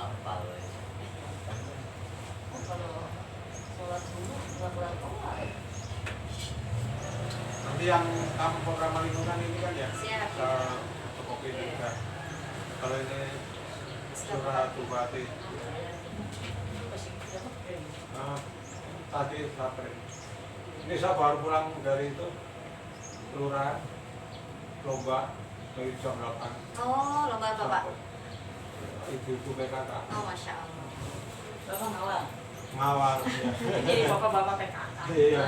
Apal. Kalau sholat dulu nggak kelar-kelar. Nanti yang kamu program lingkungan ini kan ya Siap. ke Tokopedia juga. Kalau ini surat bupati tadi Sapri. Ini saya baru pulang dari itu kelurahan lomba dari jam 8. Oh, lomba apa Pak? Ibu-ibu PKK. Oh, Masya Allah. Bapak ngawal. Ngawal ya. Jadi bapak PKK. Iya.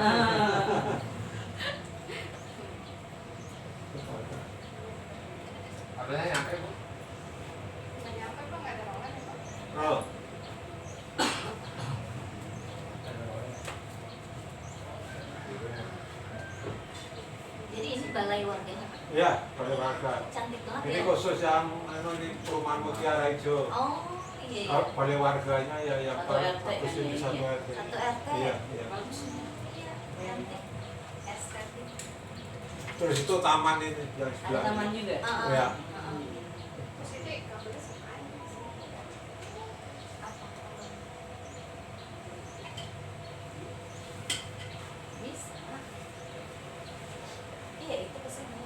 Apalnya nyampe Bu? Nggak nyampe Pak, nggak ada ruangan ya Pak? Oh. Jadi ini balai warganya Pak? Ya, pada warga. Cantik banget Ini ya? khusus yang ini perumahan Mutiara Hijau. Oh, iya iya. Pada warganya ya yang Satu RT bagus kan, ini ya, satu iya. RT. Satu RT. Iya, iya. Bagus. Iya, cantik. Estetik. Terus itu taman ini yang Ada sebelah. taman juga. Ya. Terus ini kabelnya sukain sih. Apa? Bisa. Iya, itu kesini.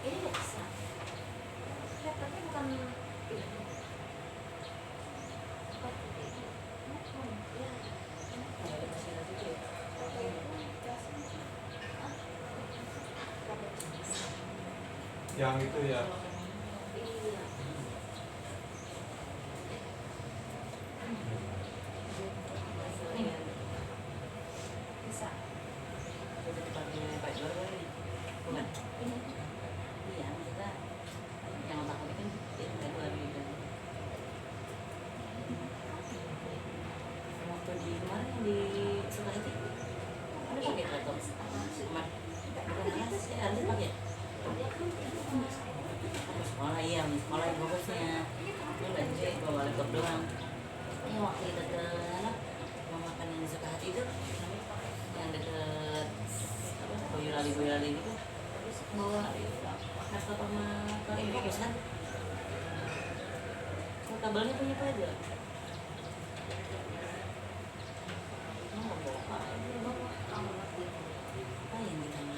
Ini nggak bisa. Laptopnya bukan ini. Ada mesin juga ya. Yang itu ya. Bisa. Itu tempatnya Pak Jor kali. Bukan? Iya, maksudnya yang otak ini kan itu kan luar gitu. Waktu di kemarin yang di Sukahiti ada pakai laptop smart. Bukan kelas, ya ada pakai. Aku sekolah iya, sekolah yang bagusnya. Lu nggak sih bawa laptop doang. Ini waktu kita ke mau makan yang di Sukahati itu, yang deket apa Boyolali gitu. Bawa laptop sama ke ini bagus kan? Oh, kabelnya punya apa aja? Oh, bawa apa? Bawa apa yang di sana?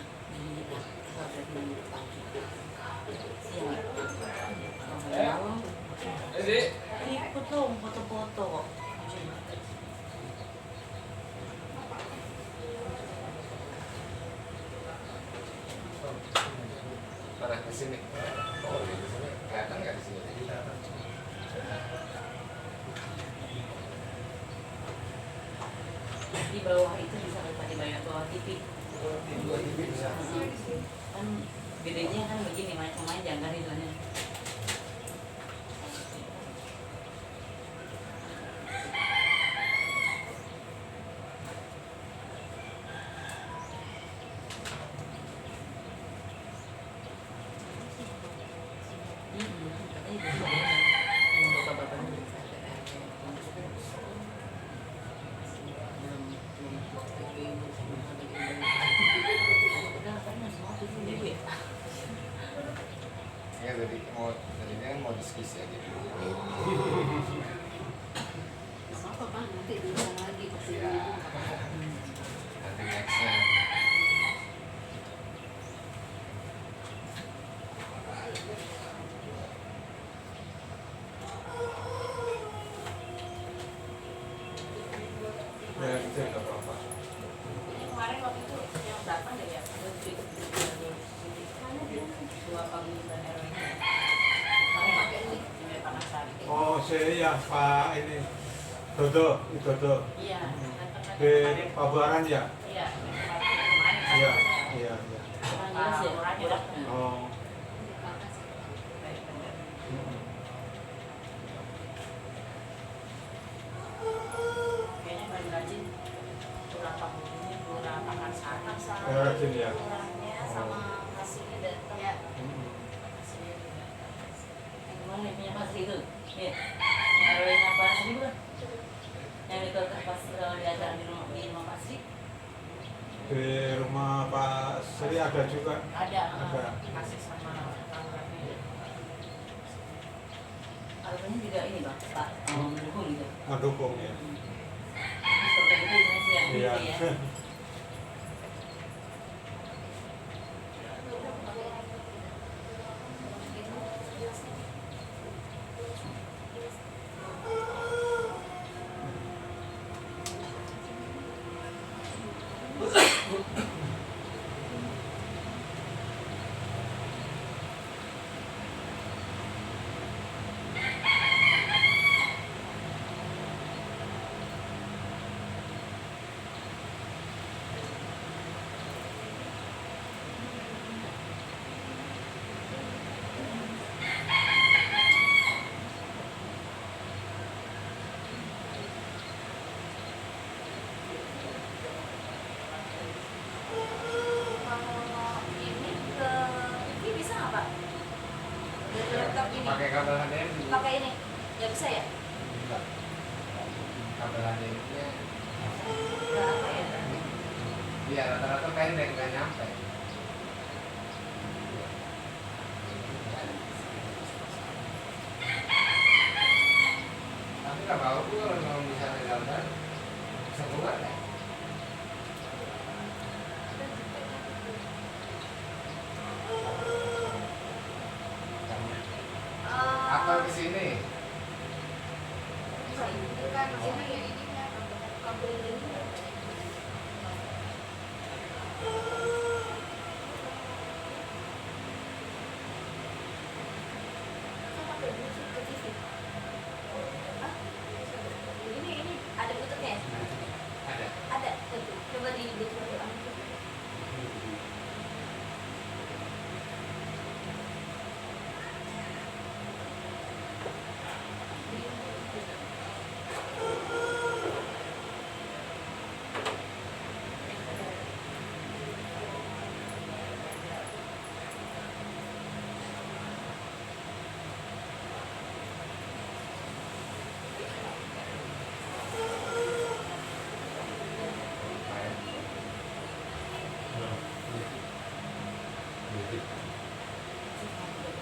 Di pagi. Siang. Malam. Ikut dong foto-foto kok. Pernah ke sini. Oh, di sini kelihatan nggak di sini? Di bawah itu bisa lupa di bawah TV. Dua TV bisa. Kan gedenya kan begini memanjang kan itunya. Ya tadinya kan mau diskusi aja dulu. Apa Pak? Nanti bisa lagi ke sini. Ya. Nanti nextnya. Ya, itu nggak apa-apa. Kemarin waktu itu yang datang deh ya, ada dua panggilan RW. Kamu pakai ini, ini panas hari. Oh, saya ya Pak ini Dodo, Dodo. Iya, Di Pabuaran ya? iya, Iya, iya, iya. Oh. Kayaknya paling rajin beberapa ini beberapa masakan Ya, rajin ya. Orangnya sama hasilnya datang. Ya. hasilnya juga. Yang mana yang punya pasri itu? Nih, RW nya pasri bukan? Yang di pas di acara di rumah pasri. Di rumah Pak Sri ada juga. Ada. Ada. Kasih sama Kang Raffi. Alasannya juga ini bang, Pak mendukung gitu. Mendukung ya. Terus kalau kayak gitu gimana sih ya? Iya. Gitu ya. Kalau ini ke TV bisa nggak Pak? Dari laptop ini. Pakai kabel HDMI. Pakai ini. Nggak bisa ya? Enggak. Kabel HDMI-nya Nggak apa ya? iya rata-rata pendek nggak nyampe. Tapi nggak tahu tuh kalau memang bisa digambar bisa keluar ya. Apa ke sini? Bukan ini ya ininya. Kabel ini. Ini ada bluetoothnya? Ada. Ada. Coba di bluetooth dulu.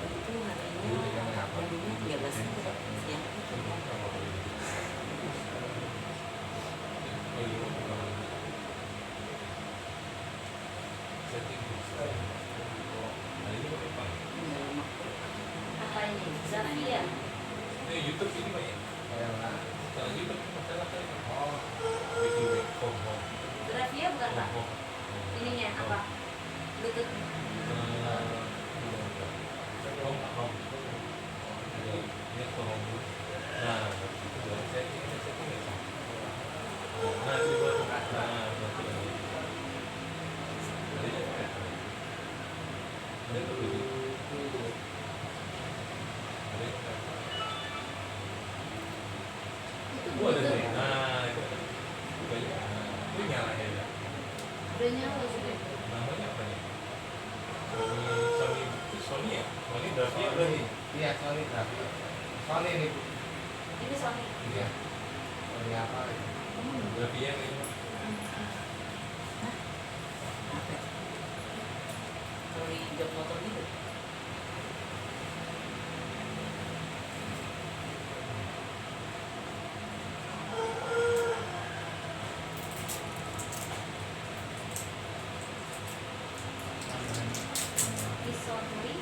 Itu harinya jadinya 13 siang. Tinggal lemak. Apa ini? Zafia. YouTube ini banyak. Kayak mana? Kalau YouTube masalah kan. Oh, Bikin back home home. Zafia bukan Pak? Home. Ininya apa? Bluetooth. Home home. Ini ke home dulu. Nah, itu baru saya ini setting ya. Nah, itu baru nah, berarti ini. Ada tuh begitu. Ada. Itu Oh, ada Bluetooth. nih. Nah, itu. Banyak. Nah, itu nyala ya. Udah nyala sudah. Namanya apa nih? Sony ya? Sony Bravia berarti? iya Sony tapi Sony ini Bu. Ini Sony. Iya. Sony apa? Bravia kayaknya. Apa? Kalau di jok motor gitu. Di Sony.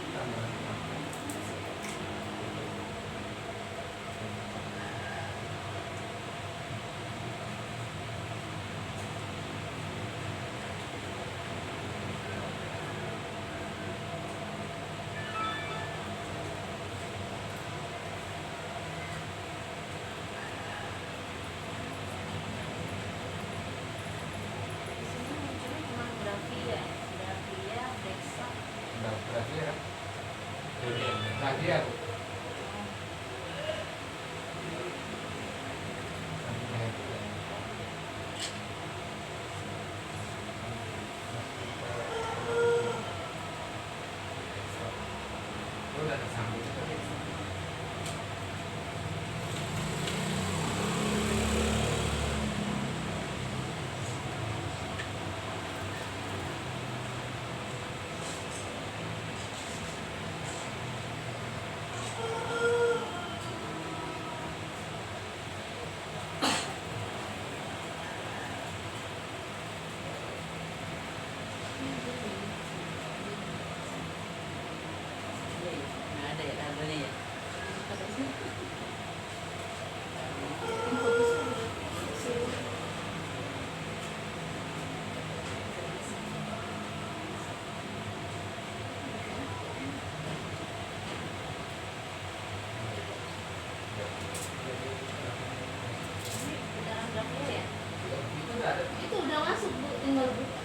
Itu udah masuk Bu, tinggal buka.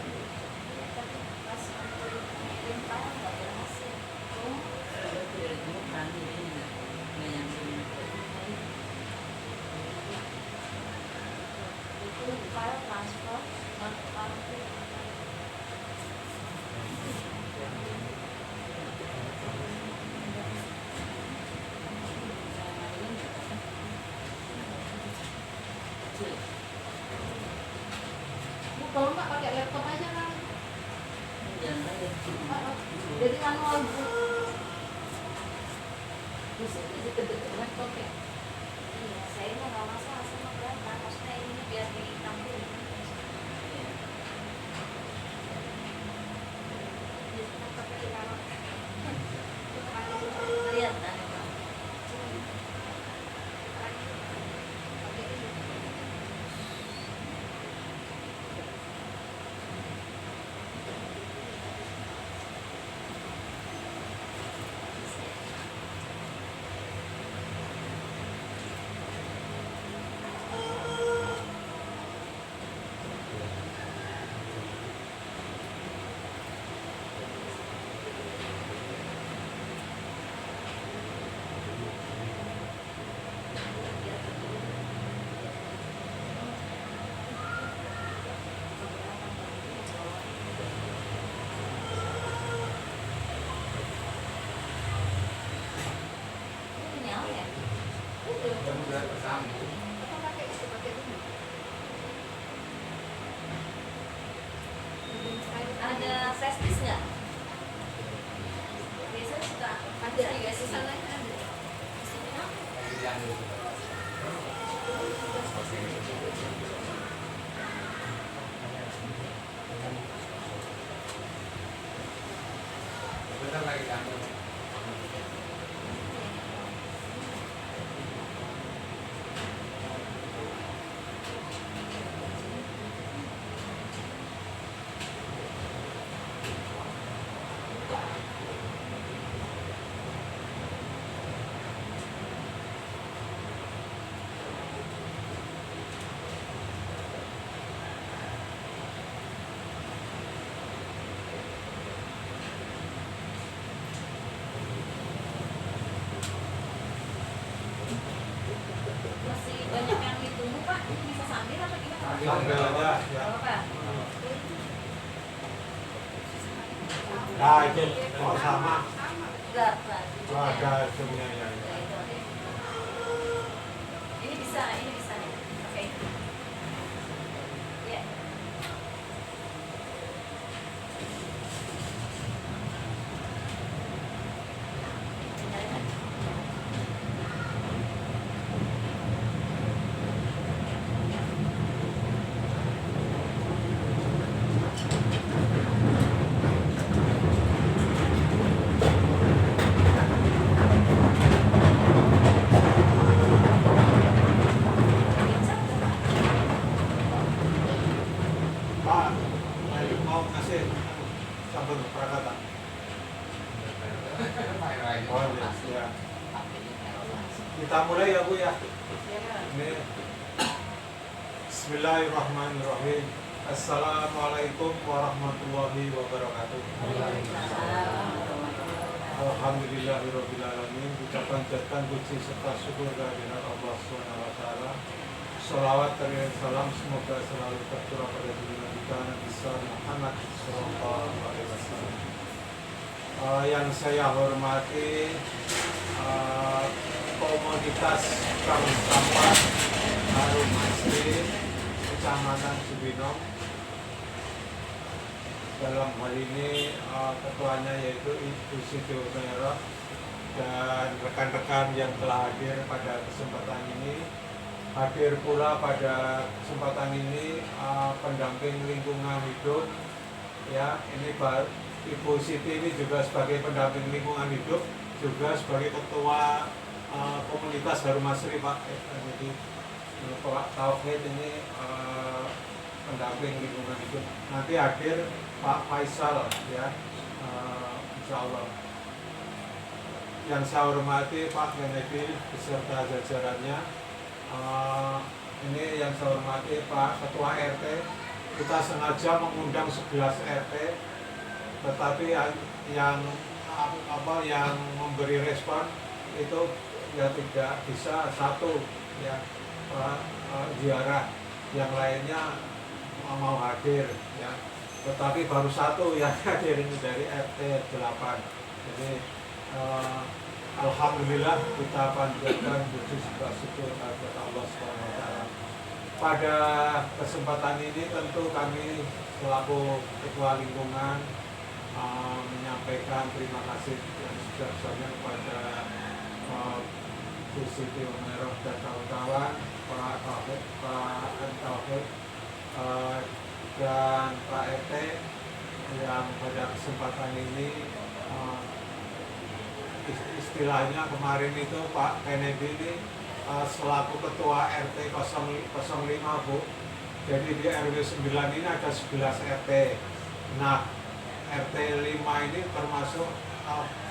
Pas kirim file nggak berhasil. Oh, Udah tidak ditemukan, jadi nggak nyambung. itu file transfer Bu, kalau nggak pakai laptop aja kan? Jangan bayar. Jadi manual Bu. Di sini deket-deket laptop ya. Iya, saya mah nggak masalah sama berapa. Maksudnya ini biar ditampilin. Kelihatan. Ini apa ya? Yang udah tersambung. Apa pakai itu pakai ini? Ada flash disk nggak? Biasanya suka ada juga sih sana ada. Lagi diambil. Bentar lagi diambil. Masih banyak yang ditunggu Pak. Ini bisa sambil apa gimana? Sambil aja ya. Gak apa-apa. Nah itu oh sama. Berapa? Oh, ada zoomnya ya. Ini bisa nih. Oke. Ya. Pak, ayo mau kasih sambal prakata. Main lagi. Oh ya. Kita mulai ya Bu ya. Ini Bismillahirrahmanirrahim. Assalamualaikum warahmatullahi wabarakatuh. Alhamdulillahirrahmanirrahim. Ucapan jatan puji serta syukur kehadirat Allah SWT. Salawat dan salam semoga selalu tercurah pada diri kita Nabi Muhammad Sallallahu Alaihi Wasallam. Yang saya hormati komunitas Bank Sampah Harum Asri Kecamatan Cibinong. Dalam hal ini ketuanya yaitu Ibu Siti Umairah dan rekan-rekan yang telah hadir pada kesempatan ini. Hadir pula pada kesempatan ini pendamping lingkungan hidup ya, ini Ibu Siti ini juga sebagai pendamping lingkungan hidup, juga sebagai ketua komunitas Harum Asri Pak. Jadi Pak Tauhid ini pendamping lingkungan hidup. Nanti hadir Pak Faisal ya, insya Allah. Yang saya hormati Pak Kennedy beserta jajarannya, ini yang saya hormati Pak Ketua RT, kita sengaja mengundang 11 RT, tetapi yang yang memberi respon itu ya tidak bisa satu ya ziarah, yang lainnya mau hadir ya, tetapi baru satu yang hadir ini dari RT 8. Jadi alhamdulillah kita panjatkan puji syukur kepada Allah SWT. Pada kesempatan ini tentu kami selaku ketua lingkungan menyampaikan terima kasih yang sebesar-besarnya kepada Bu Siti Umairah dan kawan-kawan, Pak Taufik, Pak Taufik, dan Pak RT yang pada kesempatan ini istilahnya kemarin itu Pak Kennedy ini selaku ketua RT 005 Bu. Jadi di RW 9 ini ada 11 RT. Nah, RT 5 ini termasuk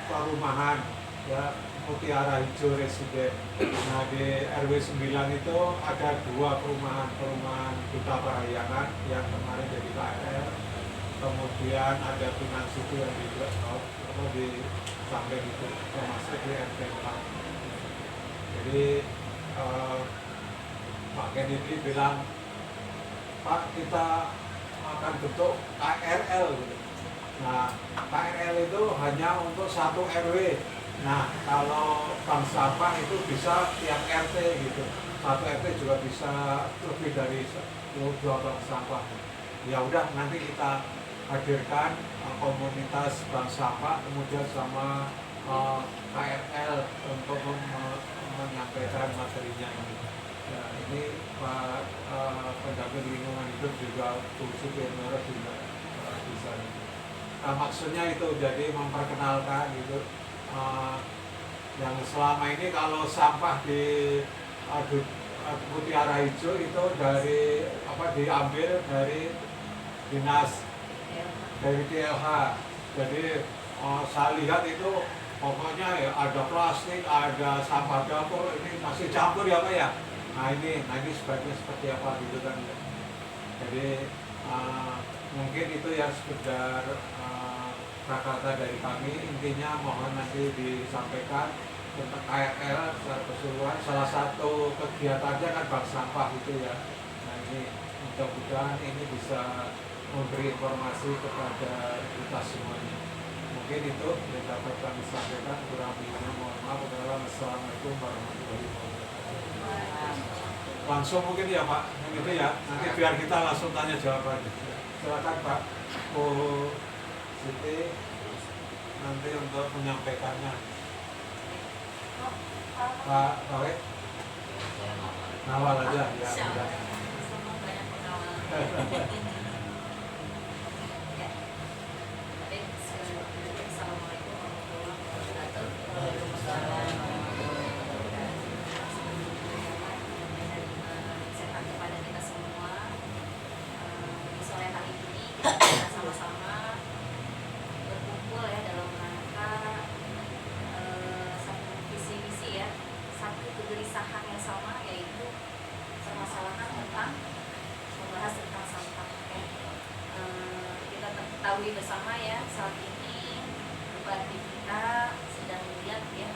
perumahan ya, Mutiara Hijau Residen. Nah, di RW 9 itu ada 2 perumahan Duta Parahyangan yang kemarin jadi KL. Kemudian ada Pinang Situ yang juga di samping itu termasuk di RT 4. Jadi Pak Kennedy bilang, Pak, kita akan bentuk KRL gitu. Nah, KRL itu hanya untuk 1 RW. Nah, kalau bank sampah itu bisa tiap RT gitu. 1 RT juga bisa lebih dari 2 bank sampah. Ya udah, nanti kita hadirkan komunitas bank sampah kemudian sama KRL untuk menyampaikan materinya ini. Ya, ini Pak pendamping lingkungan hidup juga Bu Siti Umairah juga di sana. Nah, maksudnya itu jadi memperkenalkan gitu. Yang selama ini kalau sampah di Mutiara Hijau itu dari diambil dari dinas dari TLH. Jadi saya lihat itu pokoknya ya ada plastik, ada sampah dapur, ini masih campur ya Pak ya. Nah ini sebaiknya seperti apa gitu kan ya. Jadi mungkin itu ya sekedar kata dari kami. Intinya mohon nanti disampaikan tentang KRL secara keseluruhan. Salah satu kegiatannya kan bank sampah itu ya. Nah ini mudah-mudahan ini bisa memberi informasi kepada kita semuanya. Mungkin itu yang dapat kami sampaikan. Kurang lebihnya mohon maaf. Wassalamualaikum warahmatullahi wabarakatuh. Langsung mungkin ya Pak, yang itu ya. Nanti biar kita langsung tanya jawab aja. Silakan Pak Bu Siti nanti untuk menyampaikannya. Pak Taufik, ngawal aja ya. Sama banyak pengalaman. Assalamualaikum warahmatullahi wabarakatuh. Sehat kepada kita semua. Di sore hari ini kita sama-sama berkumpul ya dalam rangka satu visi misi ya, satu kegelisahan yang sama, yaitu permasalahan tentang membahas tentang sampah ya. Kita ketahui bersama ya, saat ini bupati kita sedang melihat ya,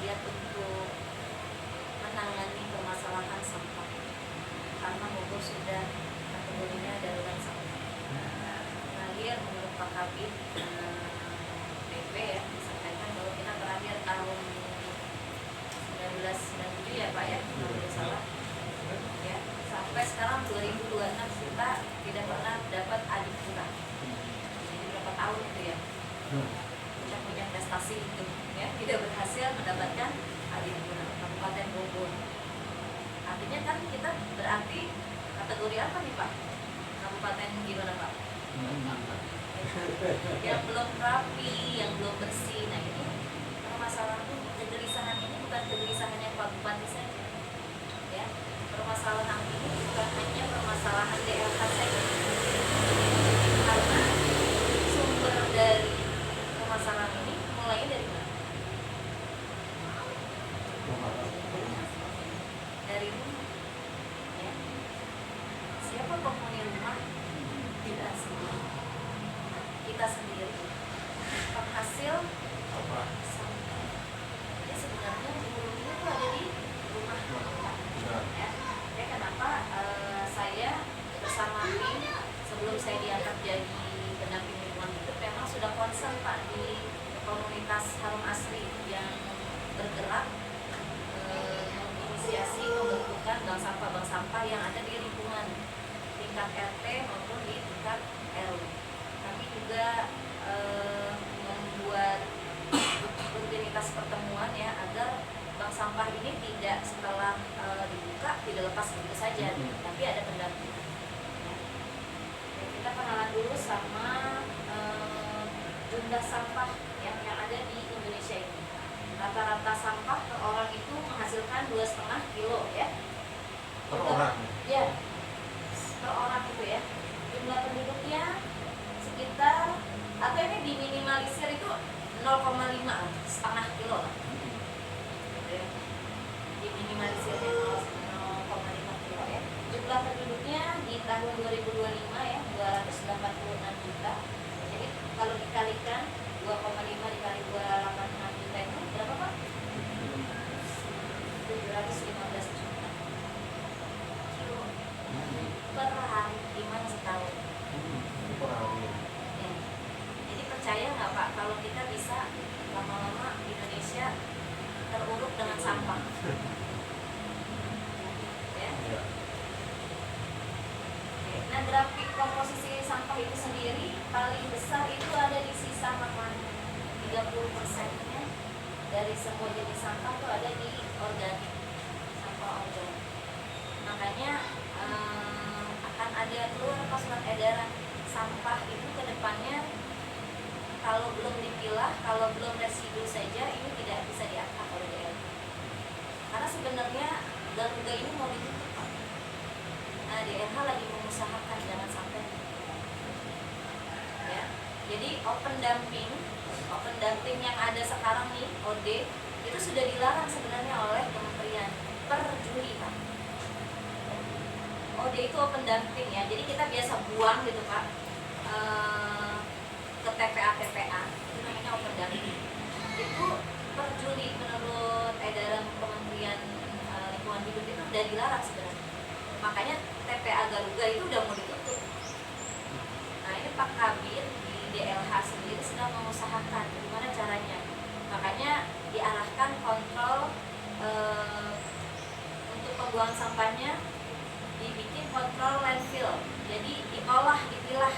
lihat untuk menangani permasalahan sampah karena Bogor sudah kategorinya darurat sampah. Terakhir menurut Pak Kabid PP ya disampaikan bahwa kita terakhir tahun 1997 ya Pak ya, kalau tidak salah ya, sampai sekarang 2026 kita tidak pernah dapat adipura. Jadi berapa tahun itu ya kita punya prestasi itu ya, tidak berhasil mendapatkan adipura Kabupaten Bogor. Artinya kan kita berarti kategori apa nih Pak? Kabupaten gimana Pak? Yang belum rapi, yang belum bersih. Nah ini permasalahan, kegelisahan ini bukan kegelisahannya Pak Bupati saja ya. Permasalahan ini bukan hanya permasalahan DLH saja, karena sumber dari permasalahan ini mulai dari mana? penghuni rumah tidak semua. Kita sendiri penghasil Apa? sampah. Jadi sebenarnya hulunya itu ada di rumah kita. Nah, Ya, kenapa saya bersama tim sebelum saya diangkat jadi pendamping lingkungan hidup memang sudah concern Pak di komunitas Harum Asri yang bergerak menginisiasi pembentukan bank sampah yang ada di lingkungan tingkat RT maupun di tingkat RW. Kami juga membuat rutinitas pertemuan ya agar bank sampah ini tidak setelah dibuka tidak lepas begitu saja, tapi ada pendampingan. Ya. Kita kenalan dulu sama jumlah sampah yang ada di Indonesia ini. Rata-rata sampah per orang itu menghasilkan 2,5 kilo ya. per orang. Ya, per orang itu ya. Jumlah penduduknya sekitar atau ini diminimalisir itu 0,5 setengah kilo lah. Ya. Diminimalisirnya 0,5 kilo ya. Jumlah penduduknya di tahun 2025 ya 286 juta. Jadi kalau dikalikan 2,5 dikali 286 juta itu berapa Pak? 715 juta kilo per hari gimana setahun? Per hari. Ya. Jadi percaya nggak Pak kalau kita bisa lama-lama Indonesia teruruk dengan sampah? Ya. Ya. Oke. Nah grafik komposisi sampah itu sendiri paling besar itu ada di sisa makanan. 30%-nya dari semua jenis sampah itu ada di organik, sampah organik. Makanya akan ada keluar surat edaran sampah itu ke depannya kalau belum dipilah, kalau belum residu saja ini tidak bisa diangkat oleh DLH. Karena sebenarnya Garuda ini mau ditutup Pak. Nah DLH lagi mengusahakan jangan sampai. Ya, jadi open dumping yang ada sekarang nih OD itu sudah dilarang sebenarnya oleh kementerian per Juli Pak. OD itu open dumping ya, jadi kita biasa buang gitu Pak ke TPA itu namanya open dumping. Itu per Juli menurut edaran Kementerian Lingkungan Hidup itu udah dilarang sebenarnya. Makanya TPA Garuga itu udah mau ditutup. Nah ini Pak Kabir di DLH sendiri sedang mengusahakan gimana caranya. Makanya diarahkan kontrol untuk pembuangan sampahnya dibikin kontrol landfill. Jadi diolah, dipilah.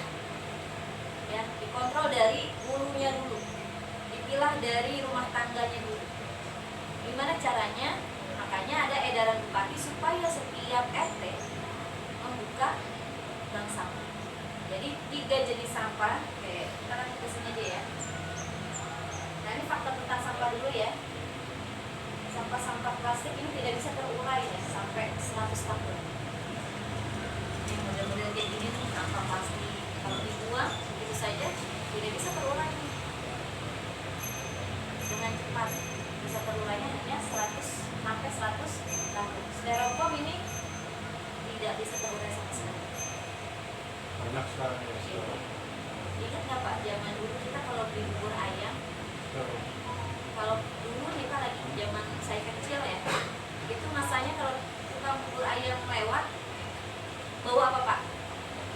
Ya, dikontrol dari hulunya dulu. Dipilah dari rumah tangganya dulu. Gimana caranya? Makanya ada edaran bupati supaya setiap RT membuka bank sampah. Jadi 3 jenis sampah. Oke, kita lanjut ke sini aja ya. Nah ini fakta tentang sampah dulu ya. Sampah-sampah plastik ini tidak bisa terurai ya sampai 100 tahun. Ini model-model kayak gini nih sampah plastik kalau dibuang begitu saja tidak bisa terurai nih. Dengan cepat bisa terurainya hanya 100 sampai 100 tahun. Styrofoam ini tidak bisa terurai sama sekali. Banyak sekarang ya. Ingat nggak Pak, zaman dulu kita kalau beli bubur ayam, kalau dulu nih Pak lagi zaman saya kecil ya, itu masanya kalau tukang bubur ayam lewat, bawa apa Pak?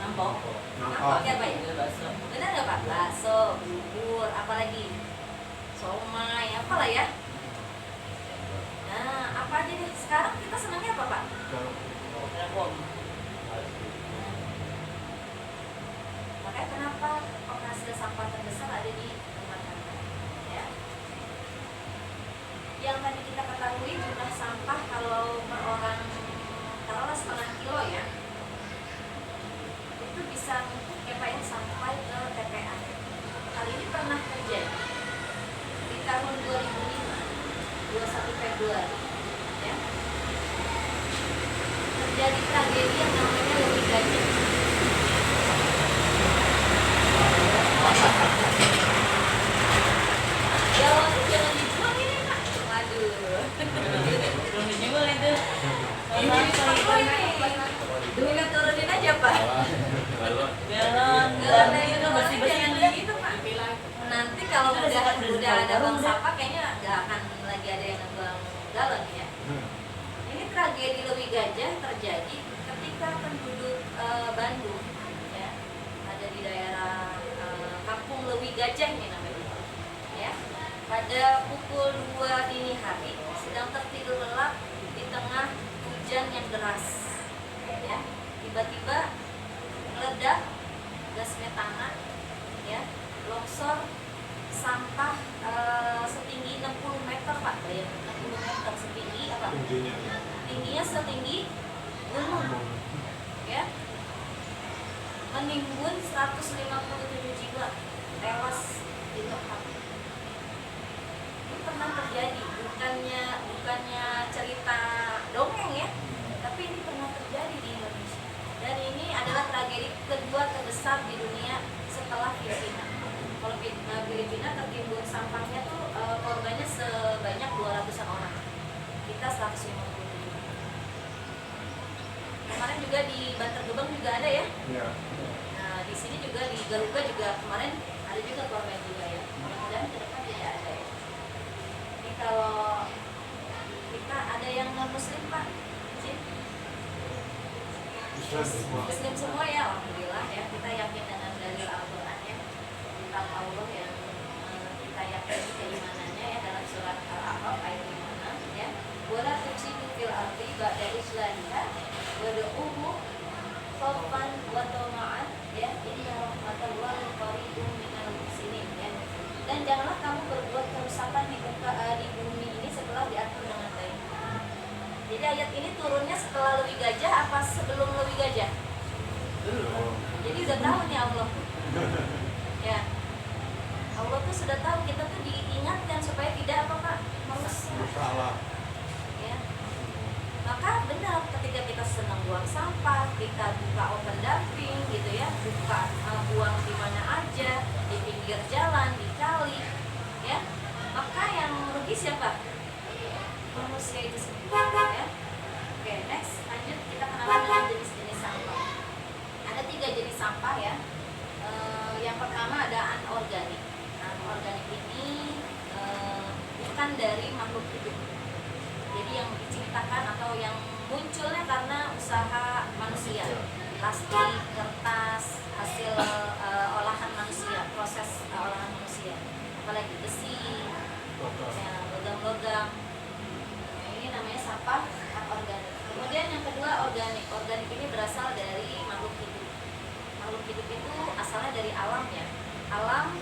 Nampok. Nampok ya Pak? Iya, bakso. Benar nggak Pak? Bakso, bubur, apalagi? Somai, apalah ya? Nah, apa aja nih? Sekarang kita senangnya apa Pak? Telepon. Makanya kenapa penghasil sampah terbesar ada di rumah tangga ya. Yang tadi kita ketahui jumlah sampah kalau per orang taruhlah setengah kilo ya, itu bisa numpuk ya Pak ya sampai ke TPA. Kali ini pernah terjadi di tahun 2005 21 Februari ya, terjadi tragedi yang namanya Lewis Gajah. Gawatnya jangan dijual ini Pak. Waduh. Belum dijual itu. Ini Pak ini. Duitnya turunin aja Pak. Gajah ini namanya. Ya. Pada pukul 2 dini hari sedang tertidur lelap di tengah hujan yang deras. Ya. Tiba-tiba meledak gas metana, ya, longsor sampah setinggi 60 meter Pak, bayangin 60 meter setinggi apa? Tingginya setinggi gunung, ya, menimbun 157 jiwa tewas di tempat. Ini pernah terjadi, bukannya cerita dongeng ya, tapi ini pernah terjadi di Indonesia. Dan ini adalah tragedi kedua terbesar di dunia setelah Filipina. Kalau Filipina tertimbun sampahnya tuh korbannya sebanyak 200-an orang. Kita 157. Kemarin juga di Bantar Gebang juga ada ya. Ya. Nah, di sini juga di Garuga juga kemarin ada juga korban juga ya. Mudah-mudahan ke depan tidak ada ya. Ini kalau kita ada yang non muslim Pak, sini. Muslim semua ya, alhamdulillah ya. Kita yakin dengan dalil Al-Qur'an ya, kitab Allah yang kita yakini keimanannya ya, dalam surat Al-A'raf ayat 5 ya. Wala tusidu fil ardi ba'da islahiha wad'uhu khaufan wa tama'an ya, inna rahmatallahi qaribun minal muhsinin ya. Dan janganlah kamu berbuat kerusakan di bumi ini setelah diatur dengan baik. Jadi ayat ini turunnya setelah Lewi Gajah apa sebelum Lewi Gajah? Jadi udah tahu nih Allah. Ya. Allah tuh sudah tahu, kita tuh diingatkan supaya tidak apa Pak? Salah. Ya. Maka benar ketika kita senang buang sampah, kita buka open dumping gitu ya, buka buang di mana aja, di pinggir jalan, di kali, ya. Maka yang rugi siapa? Manusia itu sendiri ya. Oke, next lanjut kita kenalan dengan jenis-jenis sampah. Ada 3 jenis sampah ya. Yang pertama ada anorganik. Anorganik ini bukan dari makhluk hidup. Jadi yang diciptakan atau yang munculnya karena usaha manusia, plastik, kertas, hasil olahan manusia, proses olahan manusia, apalagi besi, ya, logam-logam. Ini namanya sampah anorganik. Kemudian yang kedua organik. Organik ini berasal dari makhluk hidup. Makhluk hidup itu asalnya dari alam ya. Alam,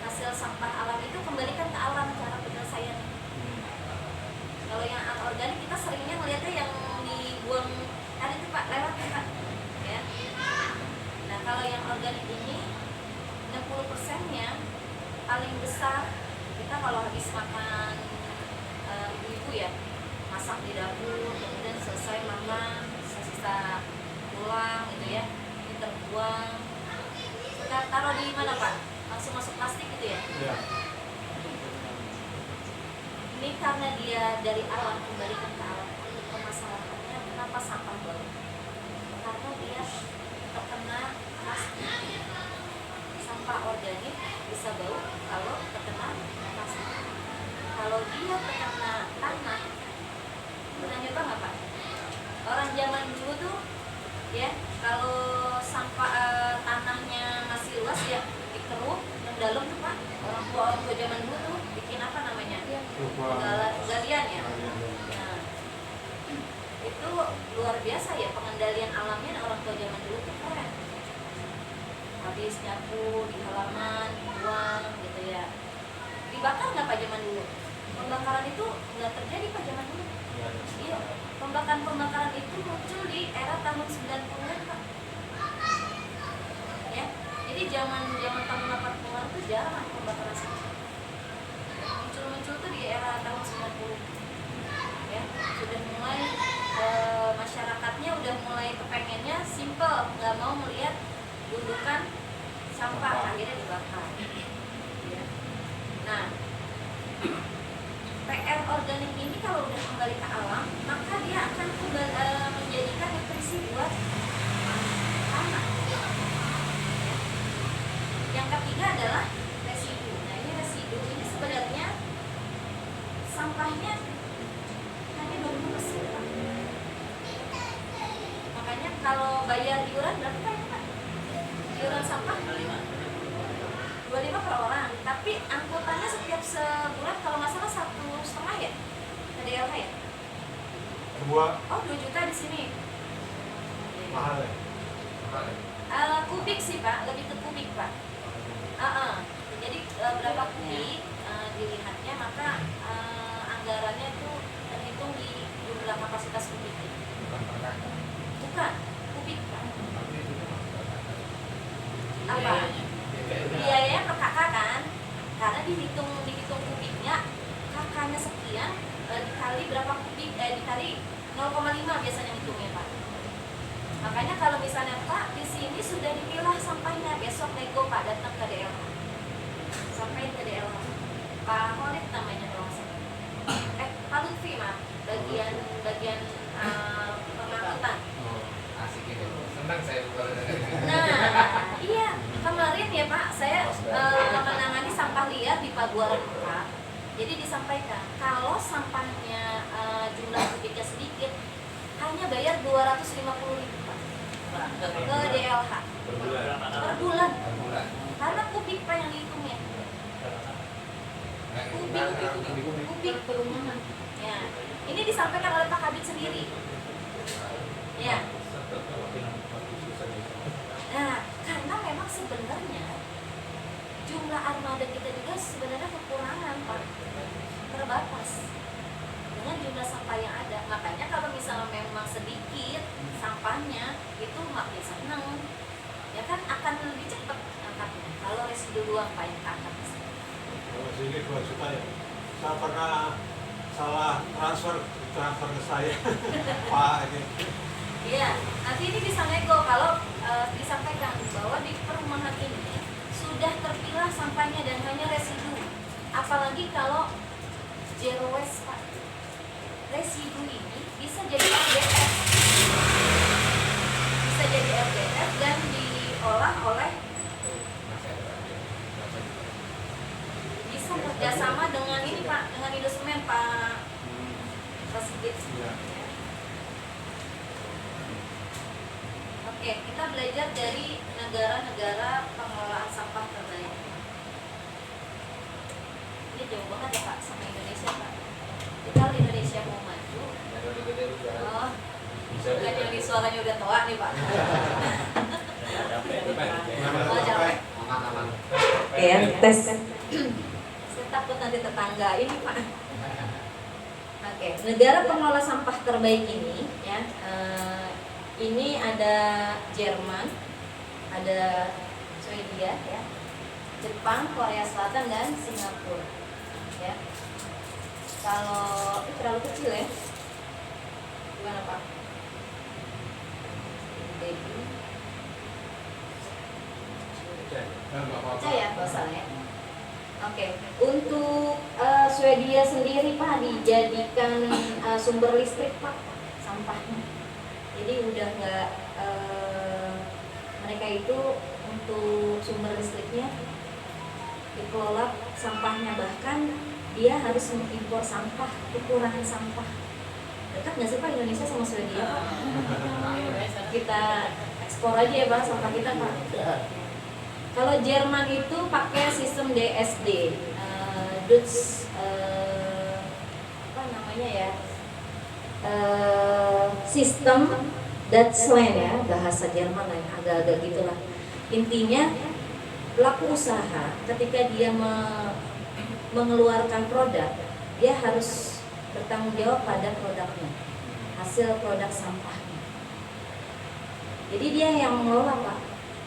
hasil sampah alam itu kembalikan ke alam cara penyelesaian. Kalau yang anorganik kita seringnya melihatnya yang dibuang tadi itu Pak, lewat ya Pak. Ya. Nah kalau yang organik ini 60%-nya paling besar kita kalau habis makan ibu-ibu ya, masak di dapur, kemudian selesai makan, sisa pulang gitu ya, ini terbuang, kita taruh di mana Pak? Langsung masuk plastik gitu ya? Ya. Ini karena dia dari alam, kembalikan ke alam. Permasalahannya kenapa sampah bau? Karena dia terkena plastik. Sampah organik bisa bau kalau terkena plastik. Kalau dia terkena tanah, pernah nyoba nggak Pak? Orang zaman dulu tuh, ya, kalau sampah tanahnya masih luas ya, dikeruk yang dalam tuh Pak. Orang tua zaman dulu tuh bikin apa namanya? Penggalian ya. Nah, itu luar biasa ya pengendalian alamnya orang tua zaman dulu tuh keren. Habis nyapu di halaman, dibuang gitu ya. Dibakar nggak Pak zaman dulu? Pembakaran itu nggak terjadi Pak zaman dulu. Iya, pembakaran itu muncul di era tahun 90-an Pak. Ya, jadi zaman tahun 80-an itu jarang pembakaran sampah. Muncul tuh di era tahun 90. Ya, sudah mulai masyarakatnya udah mulai kepengennya simple, nggak mau melihat gundukan sampah, akhirnya dibakar. Ya. Nah, PR organik ini kalau udah kembali ke alam, maka dia akan menjadikan nutrisi buat tanah. Yang ketiga adalah residu. Nah ini residu ini sebenarnya sampahnya hanya 20%. Makanya kalau bayar iuran berapa Pak? Iuran sampah 25 25 per orang, tapi angkutannya setiap sebulan kalau nggak salah 1,5 ya, KDLH ya. Oh 2 juta di sini. Mahal ya? Kubik sih Pak, lebih ke kubik Pak. Jadi berapa kubik dilihatnya, maka anggarannya itu terhitung di jumlah kapasitas kubik. Bukan, kubik Pak. Apa? Biayanya per kakak kan, karena dihitung kubiknya, kakaknya sekian dikali berapa kubik, dikali 0,5 biasanya hitungnya Pak. Makanya kalau misalnya Pak di sini sudah dipilah sampahnya, besok nego Pak datang ke DLH, sampaikan ke DLH. Pak Holid namanya kalau nggak salah. Pak Lutfi maaf, bagian pengangkutan. Asik itu, senang saya kalau dengar ini. Nah, iya kemarin ya Pak, saya menangani sampah liar di Pabuaran Pak. Jadi disampaikan kalau sampahnya jumlah kubiknya sedikit, hanya bayar 250.000 Pak ke DLH per bulan. Karena kubik Pak yang dihitungnya. Kubik perumahan. Ya, ini disampaikan oleh Pak Kabid sendiri. Ya. Nah, karena memang sebenarnya jumlah armada kita juga sebenarnya kekurangan Pak, terbatas dengan jumlah sampah yang ada. Makanya kalau misalnya memang sedikit sampahnya itu makin seneng, ya kan akan lebih cepat angkatnya. Kalau residu doang Pak yang angkat. Kalau sini 2 juta ya. Saya pernah salah transfer ke saya. Pak ini. Iya, nanti ini bisa nego kalau disampaikan bahwa di perumahan ini sudah terpilah sampahnya dan hanya residu. Apalagi kalau zero waste Pak. Residu ini bisa jadi RDF. Bisa jadi RDF dan diolah oleh, bisa kerjasama dengan ini Pak, dengan Indosemen Pak Rasidit. Oke, kita belajar dari negara-negara pengelolaan sampah terbaik. Ini jauh banget ya Pak sama Indonesia Pak. Jadi kalau Indonesia mau maju, bukan yang di suaranya udah tua nih Pak. Oh capek. Aman. Ya tes. Saya takut nanti tetangga ini Pak. Oke, negara pengelola sampah terbaik ini ya. Ini ada Jerman, ada Swedia, ya, Jepang, Korea Selatan dan Singapura. Ya. Kalau itu terlalu kecil ya, gimana Pak? Percaya nggak salah ya. Oke, untuk Swedia sendiri Pak dijadikan sumber listrik Pak sampahnya. Jadi udah nggak mereka itu untuk sumber listriknya dikelola sampahnya, bahkan dia harus mengimpor sampah, kekurangan sampah. Dekat nggak sih Pak Indonesia sama Swedia Pak? Kita ekspor aja ya Pak sampah kita Pak. Kalau Jerman itu pakai sistem DSD, Dutch apa namanya ya? Sistem Dutchland ya, bahasa Jerman lah, agak-agak gitulah. Intinya pelaku usaha ketika dia mengeluarkan produk, dia harus bertanggung jawab pada produknya, hasil produk sampahnya. Jadi dia yang mengelola Pak,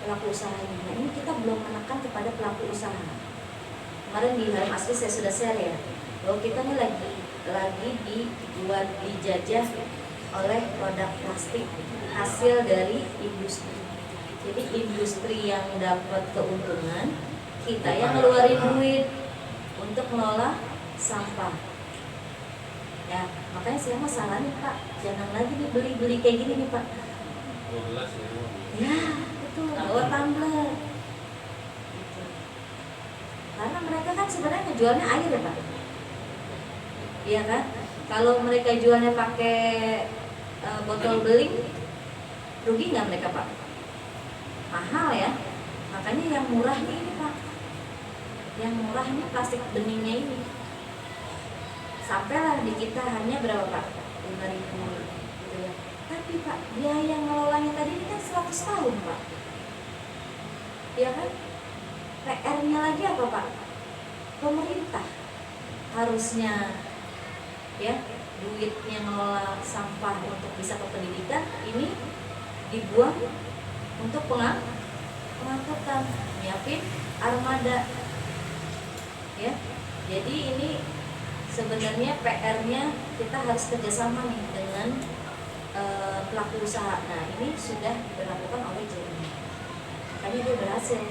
pelaku usahanya. Nah ini kita belum menekan kepada pelaku usaha. Kemarin di Harum Asli saya sudah share ya, bahwa kita ini lagi dijajah oleh produk plastik hasil dari industri. Jadi industri yang dapat keuntungan, kita yang ngeluarin duit untuk mengelola sampah. Ya, makanya saya mau saranin Pak, jangan lagi nih beli kayak gini nih Pak. 12 ya. Ya, betul, bawa tumbler. Gitu. Karena mereka kan sebenarnya ngejualnya air ya Pak. Iya kan? Kalau mereka jualnya pakai botol beling, rugi nggak mereka Pak? Mahal ya. Makanya yang murah ini Pak, yang murah ini plastik beningnya ini. Sampailah di kita hanya berapa Pak? 5.000 gitu ya. Tapi Pak, biaya ngelolanya tadi ini kan 100 tahun Pak. Ya kan? PR-nya lagi apa Pak? Pemerintah harusnya ya duitnya ngelola sampah untuk bisa ke pendidikan ini dibuang untuk pengangkutan, nyiapin armada ya. Jadi ini sebenarnya PR-nya kita harus kerjasama nih dengan pelaku usaha. Nah ini sudah dilakukan oleh Jeremy. Makanya dia berhasil.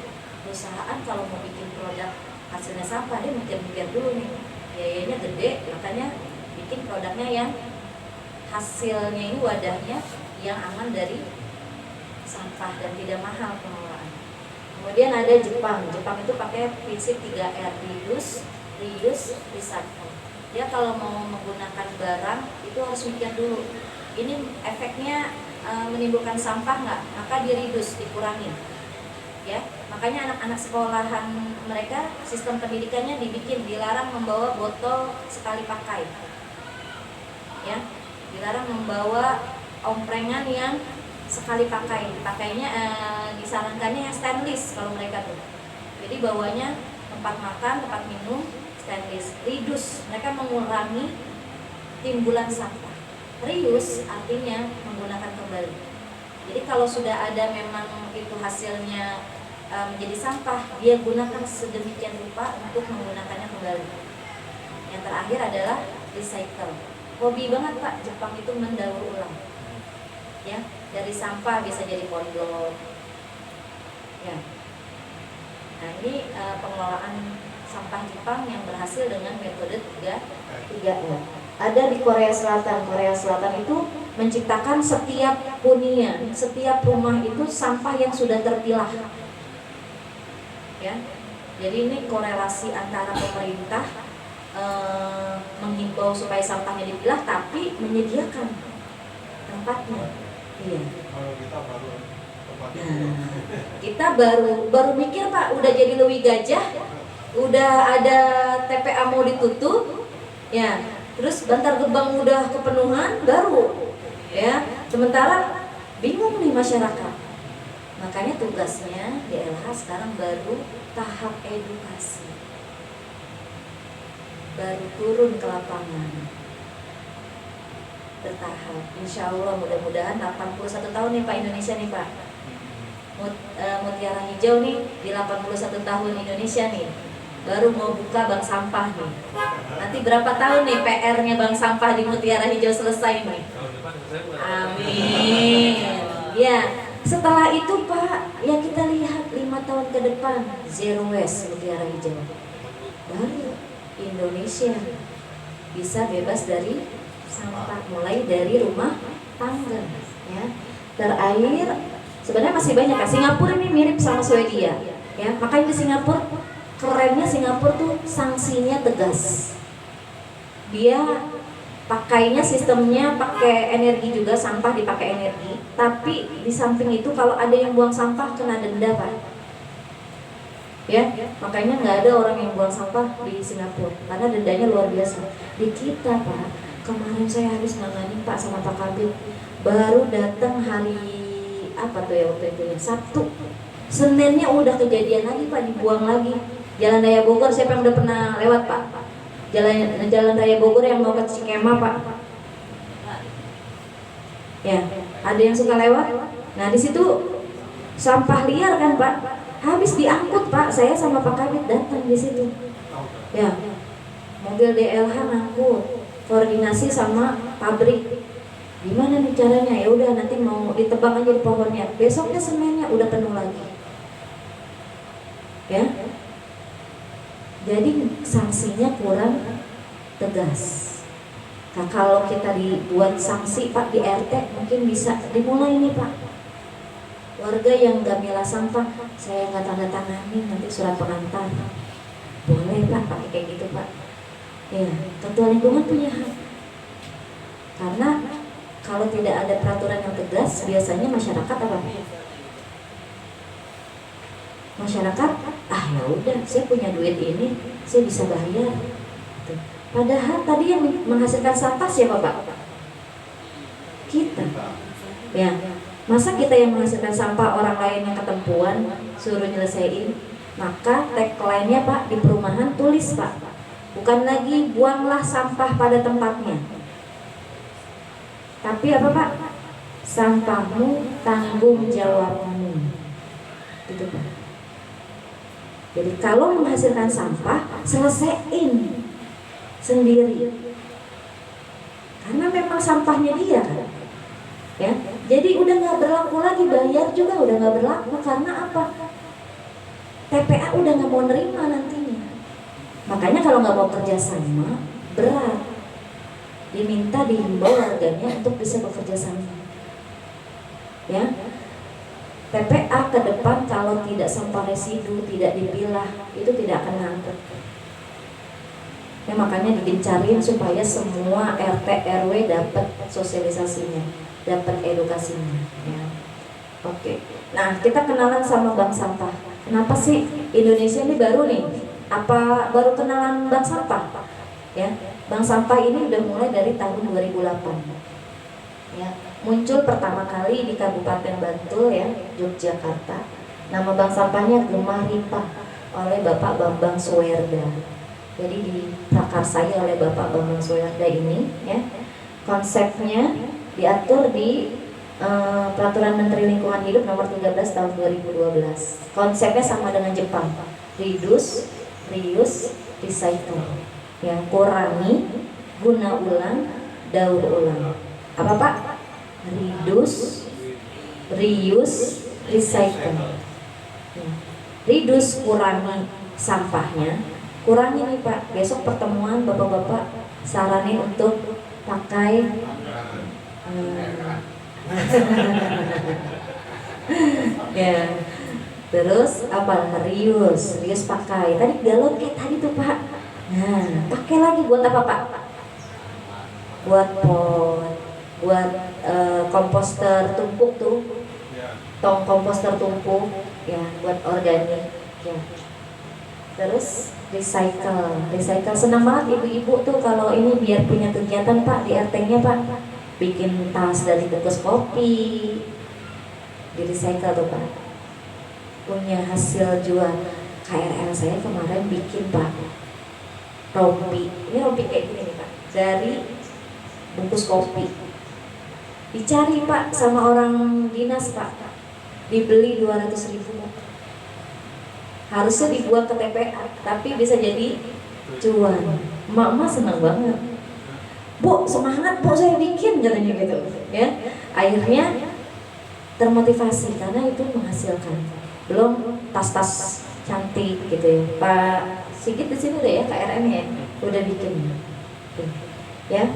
Perusahaan kalau mau bikin produk hasilnya sampah dia mikir-mikir dulu nih, biayanya gede, makanya bikin produknya yang hasilnya ini wadahnya yang aman dari sampah dan tidak mahal pengelolaan. Kemudian ada Jepang. Jepang itu pakai prinsip 3R, reduce, reuse, recycle. Dia kalau mau menggunakan barang itu harus mikir dulu, ini efeknya menimbulkan sampah nggak, maka di reduce, dikurangi ya. Makanya anak-anak sekolahan mereka sistem pendidikannya dilarang membawa botol sekali pakai ya, dilarang membawa omprengan yang sekali pakai, pakainya disarankannya yang stainless kalau mereka tuh. Jadi bawanya tempat makan, tempat minum stainless. Reduce, mereka mengurangi timbulan sampah. Reuse artinya menggunakan kembali. Jadi kalau sudah ada memang itu hasilnya menjadi sampah, dia gunakan sedemikian rupa untuk menggunakannya kembali. Yang terakhir adalah recycle. Hobi banget Pak Jepang itu mendaur ulang. Ya, dari sampah bisa jadi pondok. Ya. Nah, ini pengelolaan sampah Jepang yang berhasil dengan metode 3R. Ada di Korea Selatan. Korea Selatan itu menciptakan setiap hunian, setiap rumah itu sampah yang sudah terpilah. Ya. Jadi ini korelasi antara pemerintah menghimbau supaya sampahnya dipilah, tapi menyediakan tempatnya. Iya. Kalau kita baru tempatnya. Nah, kita baru mikir Pak, udah jadi Lewi Gajah, udah ada TPA mau ditutup, ya. Terus Bantar Gebang udah kepenuhan, baru, ya. Sementara bingung nih masyarakat. Makanya tugasnya DLH sekarang baru tahap edukasi, baru turun ke lapangan bertahap. Insya Allah mudah-mudahan 81 tahun nih Pak Indonesia nih Pak. Mutiara Hijau nih di 81 tahun Indonesia nih, baru mau buka bank sampah nih. Nanti berapa tahun nih PR-nya bank sampah di Mutiara Hijau selesai nih? Amin. Ya. Setelah itu Pak, ya kita lihat 5 tahun ke depan zero waste Mutiara Hijau. Baru Indonesia bisa bebas dari sampah, mulai dari rumah tangga. Ya. Terakhir, sebenarnya masih banyak kan. Singapura ini mirip sama Swedia. Ya, makanya di Singapura kerennya Singapura tuh sanksinya tegas. Dia pakainya sistemnya pakai energi juga, sampah dipakai energi, tapi di samping itu kalau ada yang buang sampah kena denda Pak. Ya, makanya nggak ada orang yang buang sampah di Singapura karena dendanya luar biasa. Di kita Pak, kemarin saya habis nanganin Pak sama Pak Kabit, baru datang hari apa tuh ya waktu itu ya, Sabtu, Seninnya udah kejadian lagi Pak, dibuang lagi. Jalan Raya Bogor, siapa yang udah pernah lewat Pak? Jalan Raya Bogor yang mau ke Cikema Pak. Ya, ada yang suka lewat. Nah di situ sampah liar kan Pak, habis diangkut Pak. Saya sama Pak Kabit datang di situ. Ya, mobil DLH ngangkut, koordinasi sama pabrik. Gimana nih caranya? Ya udah nanti mau ditebang aja di pohonnya. Besoknya Seninnya udah penuh lagi. Ya. Jadi sanksinya kurang tegas. Nah, kalau kita dibuat sanksi Pak di RT mungkin bisa dimulai nih Pak. Warga yang nggak milah sampah, saya nggak tanda tangani nanti surat pengantar. Boleh Pak pakai kayak gitu Pak. Ya, ketua lingkungan punya hak. Karena kalau tidak ada peraturan yang tegas, biasanya masyarakat apa? Masyarakat ya udah saya punya duit ini, saya bisa bayar. Gitu. Padahal tadi yang menghasilkan sampah siapa Pak? Kita. Ya, masa kita yang menghasilkan sampah, orang lain yang ketempuan suruh nyelesain? Maka tagline-nya Pak di perumahan tulis Pak, bukan lagi buanglah sampah pada tempatnya, tapi apa Pak? Sampahmu tanggung jawabmu. Gitu Pak. Jadi kalau menghasilkan sampah, selesaiin sendiri. Karena memang sampahnya dia kan. Ya, jadi udah nggak berlaku lagi, bayar juga udah nggak berlaku. Karena apa? TPA udah nggak mau nerima nantinya. Makanya kalau nggak mau kerja sama, berat. Dihimbau warganya untuk bisa bekerja sama. Ya, TPA ke depan kalau tidak sampah residu, tidak dipilah, itu tidak akan ngangkut. Ya, makanya digencarin supaya semua RT RW dapat sosialisasinya, dapat edukasinya. Ya. Oke. Nah, kita kenalan sama bank sampah. Kenapa sih Indonesia ini baru nih? Apa baru kenalan bank sampah? Ya, bank sampah ini udah mulai dari tahun 2008. Ya, muncul pertama kali di Kabupaten Bantul ya, Yogyakarta. Nama bank sampahnya Gemah Ripah oleh Bapak Bambang Suwerda. Jadi diprakarsai oleh Bapak Bambang Suwerda ini ya. Konsepnya diatur di Peraturan Menteri Lingkungan Hidup nomor 13 tahun 2012. Konsepnya sama dengan Jepang. Reduce, reuse, recycle. Ya, kurangi, guna ulang, daur ulang. Apa Pak? Reduce, reuse, recycle. Ya. Reduce, kurangi sampahnya. Kurangi nih Pak, besok pertemuan bapak-bapak saranin untuk pakai ya. Terus apa? Reuse pakai. Tadi galon kayak tadi tuh Pak. Nah, pakai lagi buat apa Pak? Buat pot, buat komposter tumpuk tuh, tong komposter tumpuk, ya, buat organik. Ya. Terus recycle senang banget ibu-ibu tuh kalau ini biar punya kegiatan Pak di RT-nya Pak, bikin tas dari bungkus kopi, di recycle tuh Pak, punya hasil jual. KRL saya kemarin bikin Pak rompi, ini rompi kayak gini nih Pak, dari bungkus kopi, dicari Pak sama orang dinas Pak, dibeli 200.000 Pak. Harusnya dibuat ke TPA, tapi bisa jadi cuan. Emak-emak senang banget. Bu, semangat Bu, saya bikin katanya gitu. Ya, akhirnya termotivasi karena itu menghasilkan. Belum tas-tas cantik gitu ya. Pak Sigit di sini udah ya, KRM ya, udah bikin. Ya.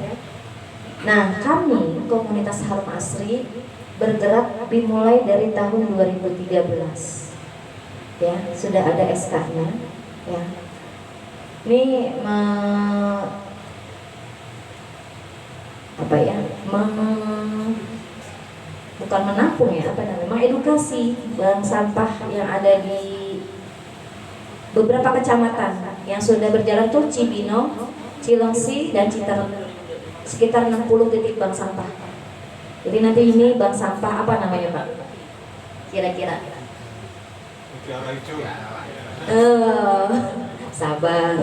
Nah, kami komunitas Harum Asri bergerak dimulai dari tahun 2013. Ya, sudah ada SK-nya ya. Ini bukan menampung ya, apa namanya, mengedukasi bank sampah yang ada di beberapa kecamatan yang sudah berjalan tuh Cibinong, Cilengsi dan Citerep. Sekitar 60 titik bank sampah. Jadi nanti ini bank sampah apa namanya Pak? Kira-kira? Sabar.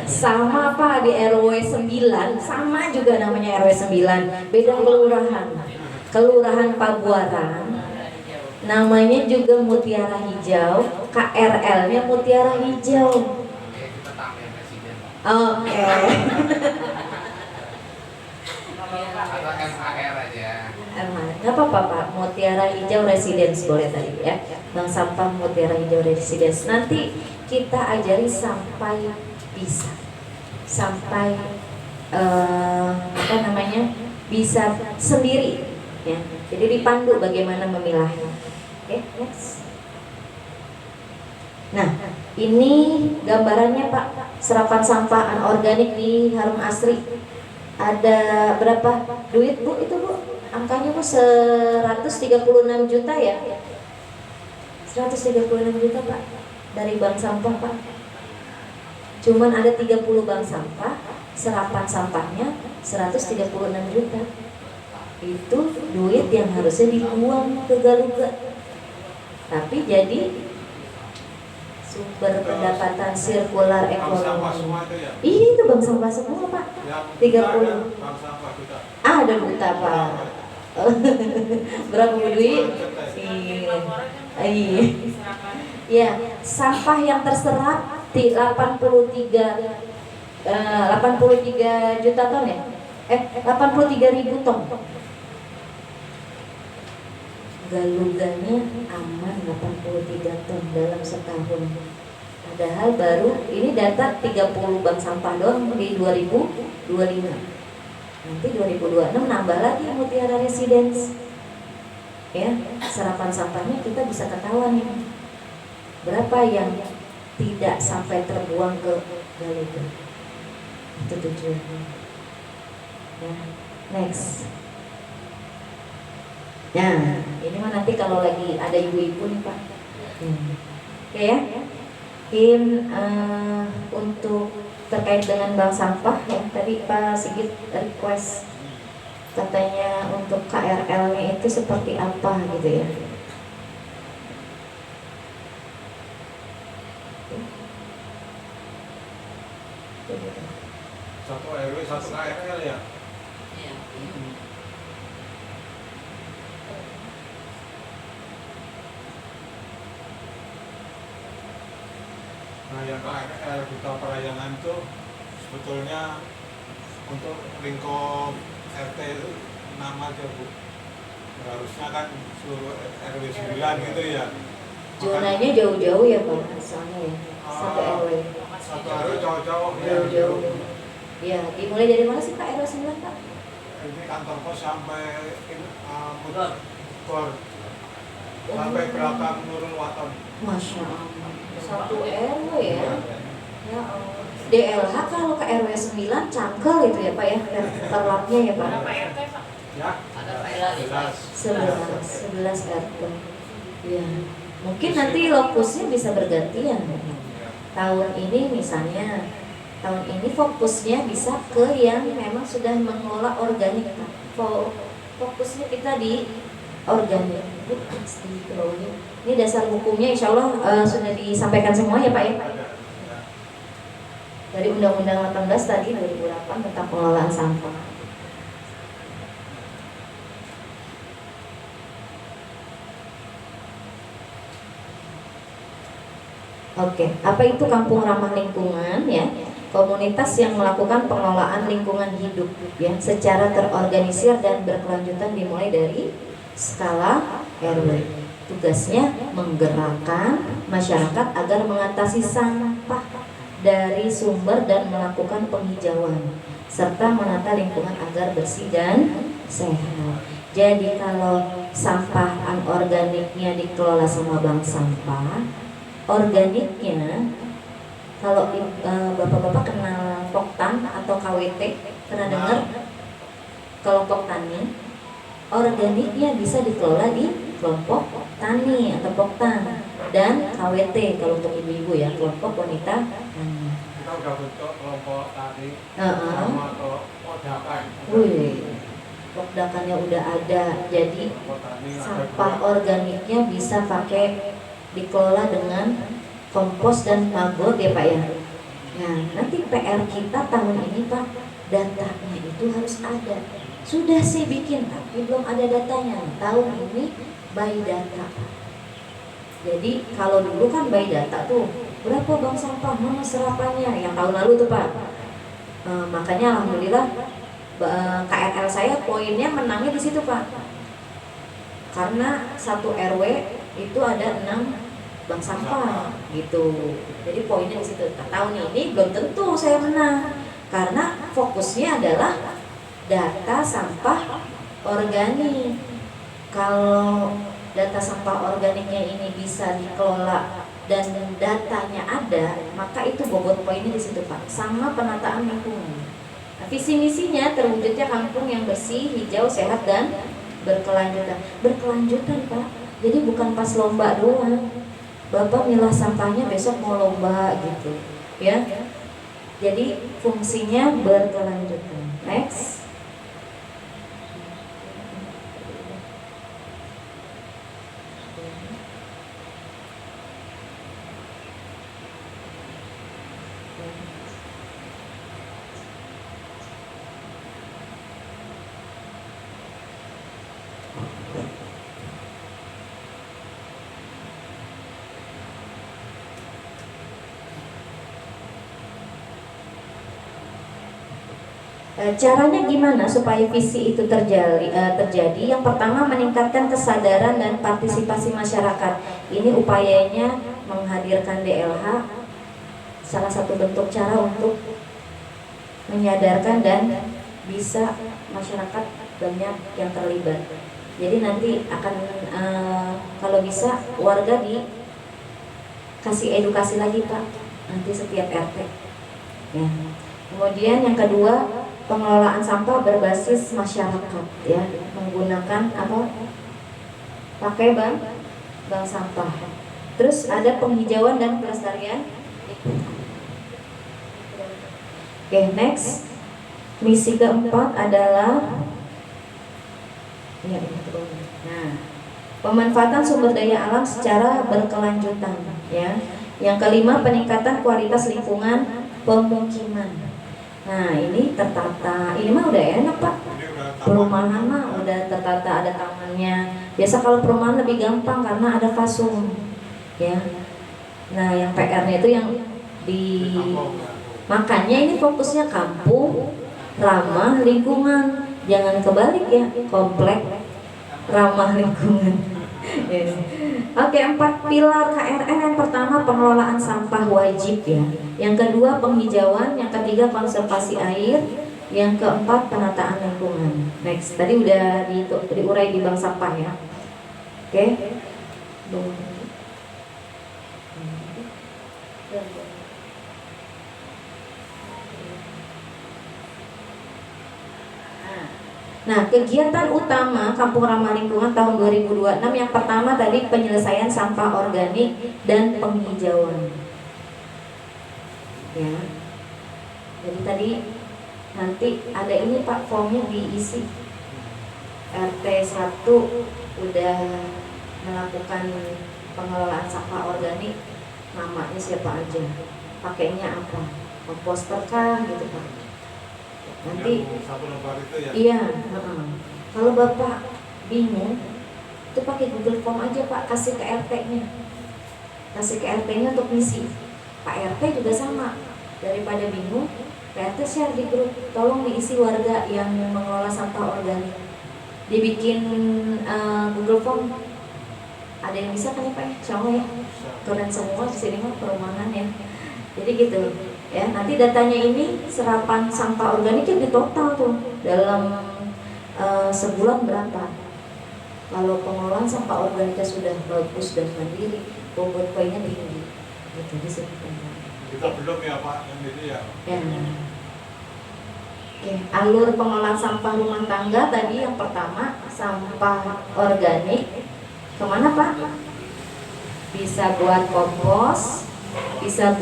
Sama Pak di RW 9, sama juga namanya RW 9, beda kelurahan. Kelurahan Pabuaran. Namanya juga Mutiara Hijau, KRL-nya Mutiara Hijau. Oke. Atau MHR aja. Nggak apa-apa Pak, Mutiara Hijau Residence boleh tadi ya. Bank sampah Mutiara Hijau Residence. Nanti kita ajari sampai bisa, sampai bisa sendiri ya. Jadi dipandu bagaimana memilahnya. Oke, next. Nah, ini gambarannya Pak, serapan sampah anorganik di Harum Asri. Ada berapa duit Bu itu Bu? Angkanya Bu 136 juta ya? 136 juta Pak dari bank sampah Pak. Cuman ada 30 bank sampah, serapan sampahnya 136 juta. Itu duit yang harusnya dibuang ke Galuga. Tapi jadi sumber pendapatan sirkular Bank sampah ekonomi. semua itu ya? Iya itu bank sampah semua Pak. Yang 30. bank sampah kita. Ada duta Pak. Berapa Bu Dwi? Iya. Ya, sampah yang terserap 83 juta ton ya? 83.000 ton. Galuganya aman 83 ton dalam setahun. Padahal baru ini data 30 bank sampah doang di 2025. Nanti 2026 nambah lagi Mutiara Residence. Ya, serapan sampahnya kita bisa ketahuan nih. Berapa yang tidak sampai terbuang ke Galuga. Itu tujuannya. Ya, next. Nah, ini mah nanti kalau lagi ada ibu-ibu nih Pak. Oke ya. Untuk terkait dengan bank sampah ya tadi Pak Sigit request katanya untuk KRL-nya itu seperti apa gitu ya. Satu RW, satu KRL ya? Iya. Nah yang KRL Duta Parayangan itu sebetulnya untuk lingkup RT itu 6 aja Bu. Harusnya kan seluruh RW 9 gitu ya. Zonanya jauh-jauh ya Pak, asalnya ya. Satu RW. Satu RW jauh-jauh ya. Jauh-jauh. Ya, dimulai dari mana sih Pak RW 9 Pak? Ini kantor pos sampai Gor. Gor. Sampai belakang Nurul Waton. Masya Allah. Satu RW ya. Ya Allah. DLH kalau ke RW 9 cangkel itu ya Pak ya, terlapnya ya Pak. Ya. Ada Pak 11 RT. Ya. Mungkin nanti lokusnya bisa bergantian. Tahun ini misalnya, tahun ini fokusnya bisa ke yang memang sudah mengelola organik. Fokusnya kita di organik. Ini dasar hukumnya insya Allah sudah disampaikan semua ya Pak ya. Dari Undang-Undang 18 tadi 2008 tentang pengelolaan sampah. Oke, apa itu kampung ramah lingkungan ya? Komunitas yang melakukan pengelolaan lingkungan hidup ya, secara terorganisir dan berkelanjutan dimulai dari skala RW. Tugasnya menggerakkan masyarakat agar mengatasi sampah dari sumber dan melakukan penghijauan serta menata lingkungan agar bersih dan sehat. Jadi kalau sampah anorganiknya dikelola sama bank sampah, organiknya kalau bapak-bapak kenal Poktan atau KWT, pernah dengar kelompok tani, organiknya bisa dikelola di kelompok tani atau Poktan, dan KWT kalau untuk ibu-ibu ya, kelompok wanita tani. Kita udah bentuk kelompok tani sama kelompok dakan. Wih, Pokdakannya udah ada, jadi sampah organiknya bisa pakai dikelola dengan kompos dan maggot ya Pak ya. Nah nanti PR kita tahun ini Pak, datanya itu harus ada. Sudah sih bikin tapi belum ada datanya. Tahun ini by data. Jadi kalau dulu kan by data tuh berapa bank sampah, mana serapannya, yang tahun lalu tuh Pak. Makanya alhamdulillah KRL saya poinnya menangnya di situ Pak. Karena satu RW itu ada 6 bank sampah gitu. Jadi poinnya di situ. Nah, tahun ini belum tentu saya menang karena fokusnya adalah data sampah organik. Kalau data sampah organiknya ini bisa dikelola dan datanya ada, maka itu bobot poinnya di situ Pak. Sama penataan lingkungan. Nah, visi misinya terwujudnya kampung yang bersih, hijau, sehat dan berkelanjutan. Berkelanjutan Pak. Jadi bukan pas lomba doang. Bapak milah sampahnya besok mau lomba gitu, ya. Jadi fungsinya berkelanjutan. Next. Caranya gimana supaya visi itu terjadi? Yang pertama, meningkatkan kesadaran dan partisipasi masyarakat. Ini upayanya menghadirkan DLH, salah satu bentuk cara untuk menyadarkan dan bisa masyarakat banyak yang terlibat. Jadi nanti akan kalau bisa warga dikasih edukasi lagi Pak, nanti setiap RT. Ya. Kemudian yang kedua, pengelolaan sampah berbasis masyarakat, ya, menggunakan apa? Pakai bank sampah. Terus ada penghijauan dan pelestarian. Oke, next. Misi keempat adalah nah, pemanfaatan sumber daya alam secara berkelanjutan, ya. Yang kelima, peningkatan kualitas lingkungan pemukiman. Nah, ini tertata. Ini mah udah enak Pak. Perumahan mah udah tertata, ada tamannya. Biasa kalau perumahan lebih gampang karena ada fasum, ya. Nah, yang PR-nya itu yang di makanya ini fokusnya kampung ramah lingkungan. Jangan kebalik ya, komplek ramah lingkungan. Oke, 4 pilar KRN. Yang pertama, pengelolaan sampah wajib, ya. Yang kedua, penghijauan. Yang ketiga, konservasi air. Yang keempat, penataan lingkungan. Next, tadi udah diurai di bank sampah, ya. Oke. Nah, kegiatan utama Kampung Ramah Lingkungan tahun 2026 yang pertama tadi penyelesaian sampah organik dan penghijauan. Ya. Jadi tadi nanti ada ini Pak, formnya diisi. RT 1 udah melakukan pengelolaan sampah organik, namanya siapa aja, pakainya apa, komposter kah gitu Pak. Nanti satu lembar itu ya. Iya, kalau Bapak bingung, itu pakai Google Form aja Pak, kasih ke RT-nya. Kasih ke RT-nya untuk ngisi. Pak RT juga sama. Daripada bingung, Pak RT share di grup, tolong diisi warga yang mengelola sampah organik. Dibikin Google Form. Ada yang bisa kan ya Pak? Insya Allah ya. Keren semua di sini mah perumahan ya. Jadi gitu. Ya, nanti datanya ini serapan sampah organiknya di total tuh dalam sebulan berapa. Kalau pengelolaan sampah organiknya sudah bagus dan mandiri, bobot poinnya tinggi. Itu di sini. Kita belum ya Pak yang ini ya. Ya. Oke, alur pengelolaan sampah rumah tangga tadi yang pertama sampah organik kemana Pak? Bisa buat kompos. Bisa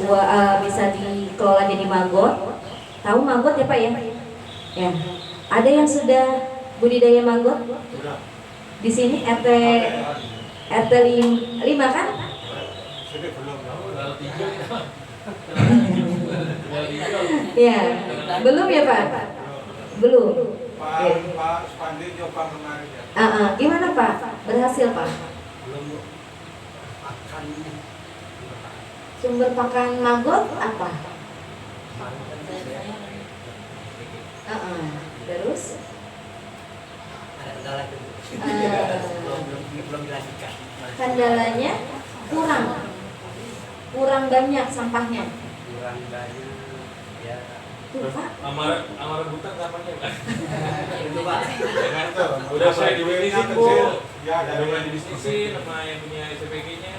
dikelola jadi maggot. Tahu maggot ya Pak ya? Ya. Ada yang sudah budidaya maggot? Sudah. Di sini RT 5 kan? Sini belum. Ya. Belum ya Pak? Belum. Pak Spandi coba kemarin ya. Gimana Pak? Berhasil Pak? Belum makannya. Sumber pakan maggot apa? Terus? Ada kendala itu. Belum dilanjutkan. Kendalanya kurang banyak sampahnya. Kurang banyak. Ya. Tuh Pak. Amaran buta kapannya Pak? Itu Pak. Jangan tuh. Udah mulai dibisnisin Bu. Ya, Udah mulai dibisnisin sama yang punya SPG-nya.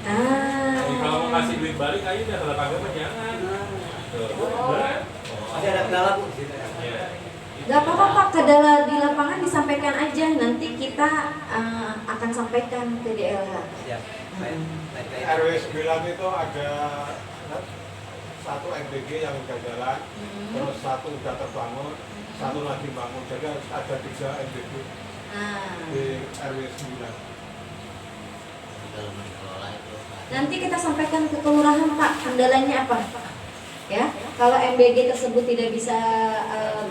Jadi kalau mau kasih duit balik aja udah, kalau kagak mah jangan. Tuh. Masih ada kendala Bu di situ. Ya. Gak apa-apa Pak, di lapangan disampaikan aja, nanti kita akan sampaikan ke DLH. Siap. Baik. RW 9 itu ada satu MBG yang udah jalan, terus satu udah terbangun, satu lagi bangun, jadi ada 3 MBG Nah, di RW 9. Kalau mengelola itu nanti kita sampaikan ke kelurahan Pak, kendalanya apa? Ya, kalau MBG tersebut tidak bisa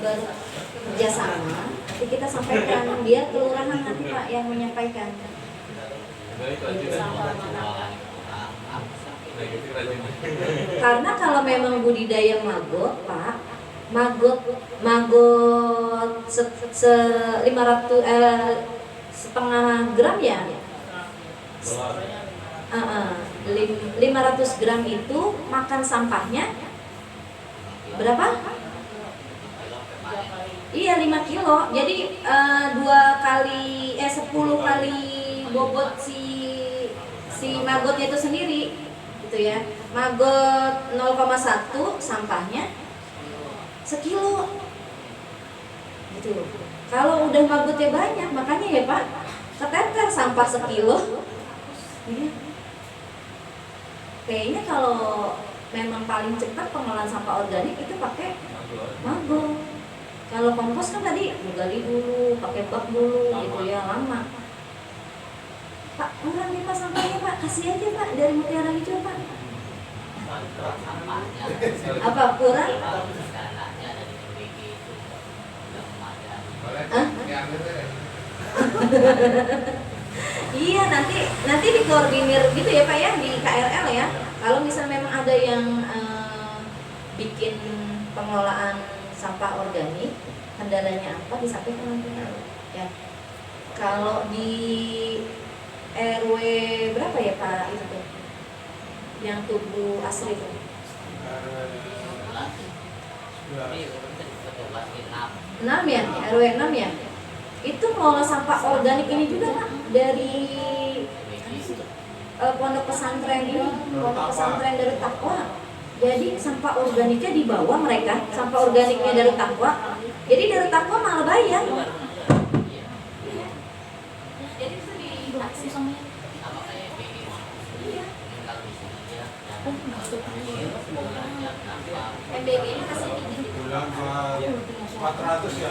bekerja sama, nanti kita sampaikan, dia kelurahan nanti Pak yang menyampaikan. Nah, itu aja kan. Nah, gitu rajin. Karena kalau memang budidaya maggot Pak, maggot 500 gram ya. Telur. 500 gram itu makan sampahnya berapa? Iya 5 kilo. Jadi 10 kali bobot si magotnya itu sendiri, gitu ya. Maggot 0,1 sampahnya sekilo, gitu. Kalau udah magotnya banyak, makanya ya Pak, keteter sampah sekilo. Iya. Kayaknya kalau memang paling cepat pengelolaan sampah organik itu pakai maggot. Kalau kompos kan tadi gali dulu, pakai bak dulu, gitu ya, lama. Pak, kurangi Pak sampahnya Pak, kasih aja Pak dari Mutiara Hijau Pak. Apa kurang? dananya dari MBG itu udah memadai. Boleh Hah? diambil deh. Iya, nanti dikoordinir gitu ya Pak ya di KRL ya. Kalau misal memang ada yang bikin pengelolaan sampah organik, kendalanya apa disampaikan nanti ya. Kalau di RW berapa ya Pak itu tuh? Yang tubuh asli itu? 6 ya, RW 6 ya. Itu mengelola sampah organik ini juga Pak dari pondok pesantren ini, pondok pesantren Darut Taqwa. Jadi sampah organiknya dibawa mereka, sampah organiknya Darut Taqwa. Jadi Darut Taqwa malah bayar. Iya. Jadi itu ditaksir sama iya. MBG-nya kasih dikit. Bulan 400 ya.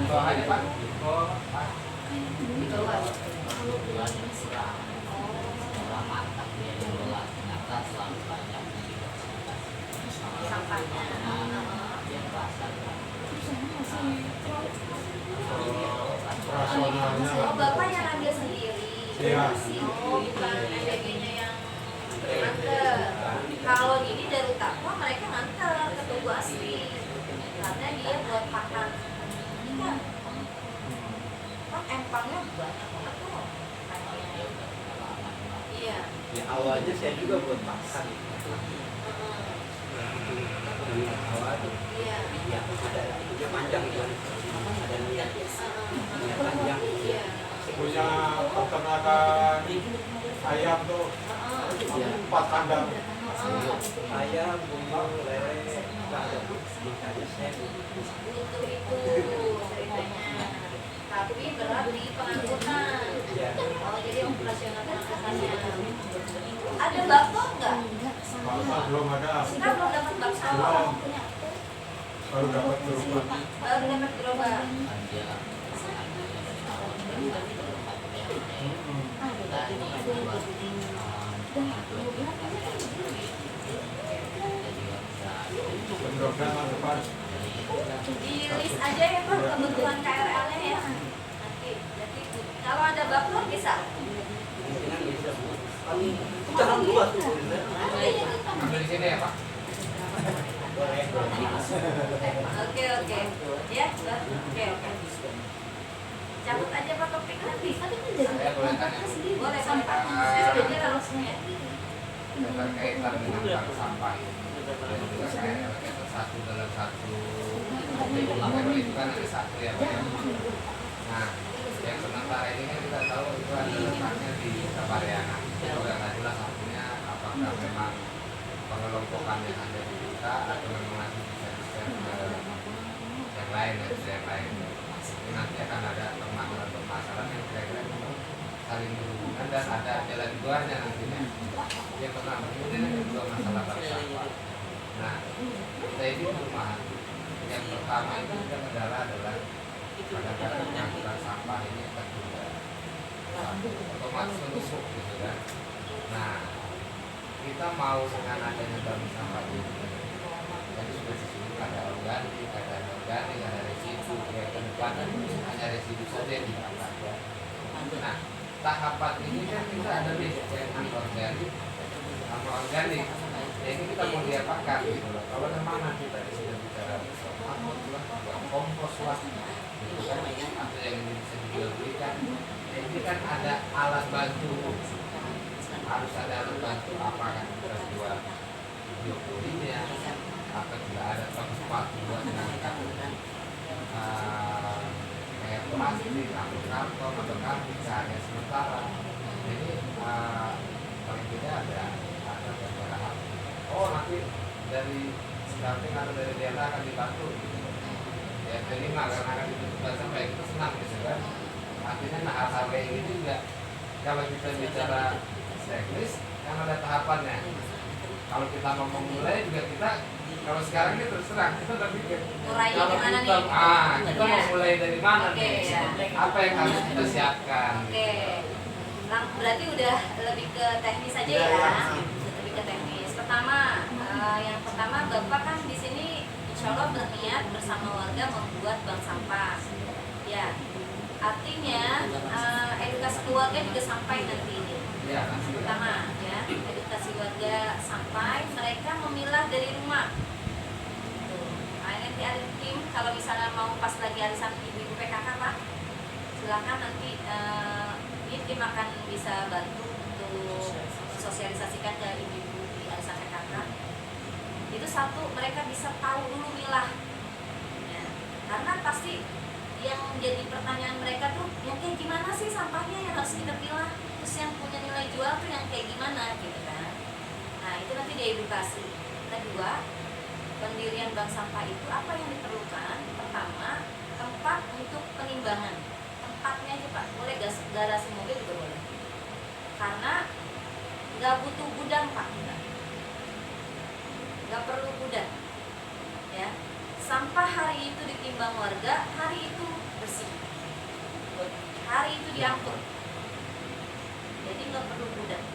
Bahannya Pak. Sampahnya. Operasionalnya. Oh, Bapak yang ambil sendiri. Iya. Oh, bukan MBG-nya yang nganter. Kalau ini dari Taqwa mereka nganter ke tubuh asli. Karena dia buat pakan ikan. Kan empangnya banyak banget tuh. Iya. Ya awalnya saya juga buat makan. Awal tuh Iya. ya ada itunya panjang gitu. Ada niat panjang. Iya. Punya peternakan ayam tuh 4 kandang. Ayam, burung, lele, ada ikannya saya. Butuh itu ceritanya. Tapi berat di pengangkutan. Ya. Oh, jadi operasional pengangkutannya. Ada bakso enggak? Bapak belum ada. Kita belum dapat bakso. Belum. Baru dapat gerobak. Baru dapat gerobak. Gerobak mah depan. Di list aja ya Pak kebutuhan KRL-nya ya. Nanti kalau ada bakso bisa. Kemungkinan bisa. Jangan luas tuh. Ambil di sini ya Pak. Boleh. Oke. Ya, oke. Cabut aja Pak topik nanti. Saya boleh tanya. Boleh sampah. Saya sudah langsung ya. Berkaitan dengan bank sampah dan juga kayak satu dalam satu RW itu kan ada satu ya Pak ya. Nah, yang sementara ini kan kita tahu itu ada letaknya di Kapariana. Itu udah nggak jelas artinya apakah memang kelompokan yang ada di kita atau memang nanti bisa di-share ke yang lain ya, bisa yang lain. Ini nanti akan ada permasalahan yang kira-kira saling berhubungan dan ada jalan keluarnya nantinya. Yang pertama, kemudian yang kedua masalah bank sampah. Nah, kita ini perumahan. Yang pertama itu kita kendala adalah kadang-kadang pengangkutan sampah ini tertunda, otomatis menumpuk gitu kan. Nah, kita mau dengan adanya bank sampah ini, jadi sudah disebut ada organik, ada anorganik, ada residu. Ya ke depan hanya residu saja yang diangkat. Nah, tahapan ini kan kita ada nih yang anorganik sama organik. Ya ini kita mau diapakan gitu loh. Kalau memang nanti tadi sudah bicara buat kompos lah, gitu kan, atau yang ini bisa dijual belikan. Ya ini kan ada alat bantu, harus ada alat bantu apa kan kita buat biopolinya, apa juga ada tempat buat mengangkat kayak plastik atau karton atau kardus hanya sementara. Jadi paling tidak ada pembelaan. Oh nanti dari Skarping atau dari DNA akan dibantu gitu. Ya terima karena akan ditentukan sampai kita senang gitu kan. Artinya nah hal-hal kayak gitu juga kalau kita bicara checklist kan ada tahapannya. Kalau kita mau memulai juga kita kalau sekarang ini terus terang kita berpikir Mulainya kalau gimana kita nih? kita Ya. mau mulai dari mana Oke, nih? ya. Apa yang harus kita siapkan? Oke, berarti udah lebih ke teknis aja Iya, ya. iya. Lebih ke teknis. Pertama, yang pertama Bapak kan di sini insya Allah berniat bersama warga membuat bank sampah. Ya, artinya edukasi keluarga juga sampai nanti ini. Ya, nanti ya. Pertama, ya edukasi warga sampai mereka memilah dari rumah. Tuh. Nah, nanti ada tim kalau misalnya mau pas lagi arisan ibu-ibu PKK Pak, silakan nanti ini tim akan bisa bantu untuk sosialisasikan ke ibu-ibu di arisan PKK. Itu satu, mereka bisa tahu dulu milah. Ya. Karena pasti yang jadi pertanyaan mereka tuh yang kayak gimana sih sampahnya yang harus kita pilah, terus yang punya nilai jual tuh yang kayak gimana gitu kan. Nah itu nanti diedukasi. Kedua, pendirian bank sampah itu apa yang diperlukan? Pertama, tempat untuk penimbangan. Tempatnya aja Pak, boleh garasi mobil juga boleh. Karena nggak butuh gudang Pak kita, nggak perlu gudang. Ya, sampah hari itu ditimbang warga, hari itu bersih, hari itu diangkut. Jadi nggak perlu gudang.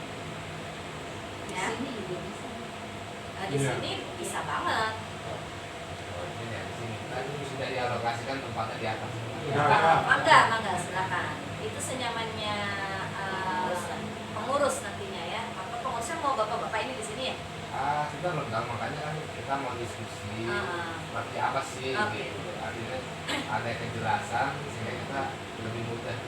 Ya. Nah, di Iya. sini bisa banget. Oh, ini ya, di sini. Tadi sudah dialokasikan tempatnya di atas. Mangga, silakan. Itu senyamannya pengurus nantinya ya. Apa pengurusnya mau bapak-bapak ini di sini ya? Kita belum tahu, makanya kan kita mau diskusi seperti apa sih Oke. gitu. Artinya ada kejelasan sehingga kita lebih mudah.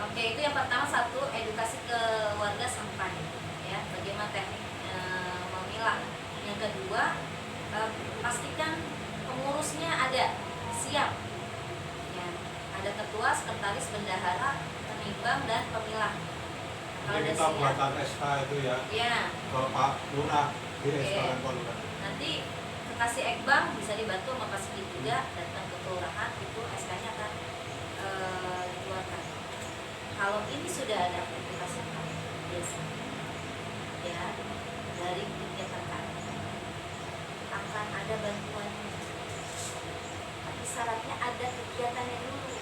Oke, itu yang pertama, satu, edukasi ke warga sampah ya, bagaimana teknik memilah. Yang kedua, pastikan pengurusnya ada, siap ya, ada ketua, sekretaris, bendahara, penimbang, dan pemilah. Kalau Jadi udah kita siap, buatan SK itu ya, ya kalau Pak Lurah di Oke. SK kan Pak Lurah. nanti kasih ekbang bisa dibantu sama Pak Sigit juga, datang ke kelurahan itu SK-nya akan dikeluarkan. Kalau ini sudah ada aktivitas biasa ya dari kegiatan kami akan ada bantuannya, tapi syaratnya ada kegiatannya dulu.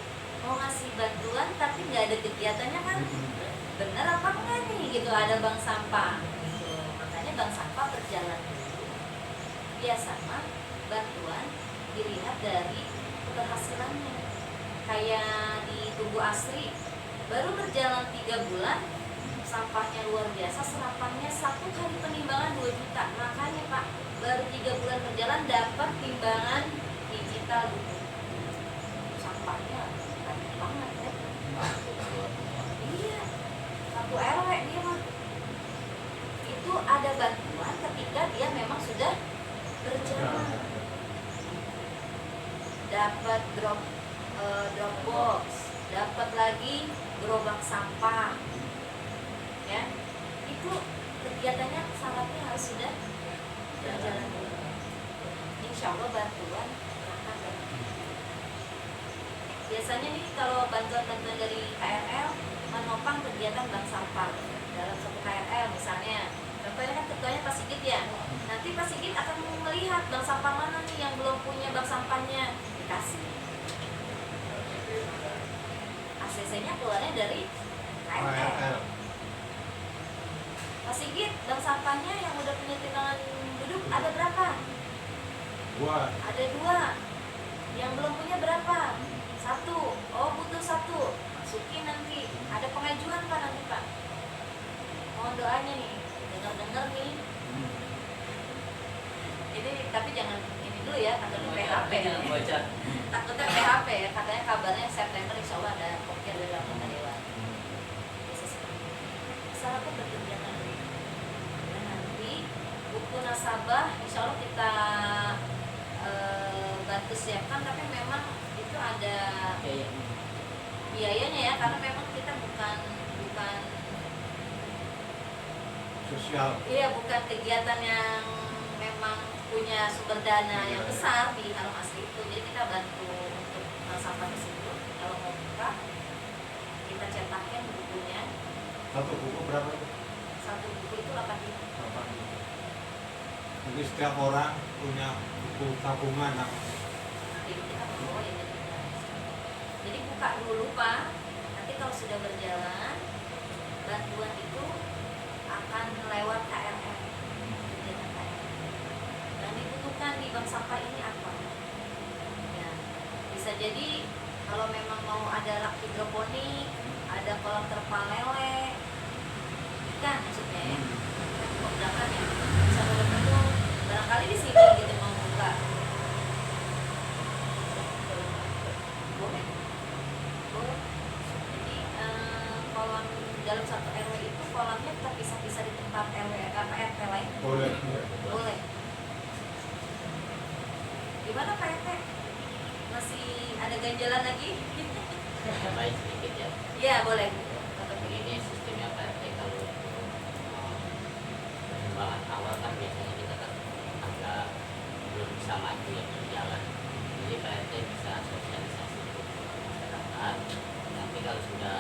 Mau ngasih bantuan tapi nggak ada kegiatannya kan bener apa enggak nih gitu. Ada bank sampah gitu, makanya bank sampah berjalan dulu. Biasanya bantuan dilihat dari keberhasilannya. Kayak di Tugu Asri baru berjalan 3 bulan sampahnya luar biasa, serapannya 1 kali penimbangan 2 juta. Makanya Pak, baru 3 bulan berjalan dapat timbangan digital gitu. Sampahnya banyak banget ya. Iya, 1 RW dia mah. Itu ada bantuan ketika dia memang sudah berjalan. Dapat Dropbox, dapat lagi gerobak sampah. Ya. Itu kegiatannya syaratnya harus sudah jalan dulu. Insya Allah bantuan akan datang. Biasanya nih kalau bantuan-bantuan dari KRL menopang kegiatan bank sampah dalam satu KRL misalnya. Contohnya kan ketuanya Pak Sigit ya. Nanti Pak Sigit akan melihat bank sampah mana nih yang belum punya bank sampahnya, dikasih. ACC-nya keluarnya dari KRL. KRL. Pak Sigit, bank sampahnya yang udah punya timbangan duduk ada berapa? Buat Ada 2. Yang belum punya berapa? 1. Oh, butuh 1. Masukin nanti. Ada pengajuan Pak nanti Pak. Mohon doanya nih. Dengar-dengar nih. Ini tapi jangan ini dulu ya, takutnya PHP. Jangan bocor. Takutnya PHP ya. Katanya kabarnya September insya Allah ada pokoknya dari anggota dewan. Biasa seperti itu. Asal aku berkegiatan dulu. Dan nanti buku nasabah insya Allah kita bantu siapkan, tapi memang itu ada biayanya ya, karena memang kita bukan sosial. iya bukan kegiatan yang memang punya sumber dana yang besar di Harum Asri itu. Jadi kita bantu untuk sampah tersebut. Kalau mau buka, kita cetakin bukunya. Satu buku berapa? Satu buku itu 8.000. Jadi setiap orang punya buku tabungan namanya. Jadi kita bawa ya. Jadi buka dulu Pak. Nanti kalau sudah berjalan, bantuan itu akan lewat KRL. Kegiatan KRL. Dan dibutuhkan di bank sampah ini apa? Ya, bisa jadi kalau memang mau ada rak hidroponik, ada kolam terpal lele, ikan maksudnya ya. Kodakan ya, bisa menu barangkali di sini gitu mau buka. Boleh. Jadi kolam dalam satu RW itu kolamnya terpisah-pisah di tempat RW apa RT lain? Boleh. Boleh. Gimana Pak RT? Masih ada ganjalan lagi? Baik sedikit ya. Iya boleh. Ini sistemnya PRT kalau pengembangan awal kan biasanya kita kan agak belum bisa maju ya berjalan. Jadi PRT bisa sosialisasi ke masyarakat. Nanti kalau sudah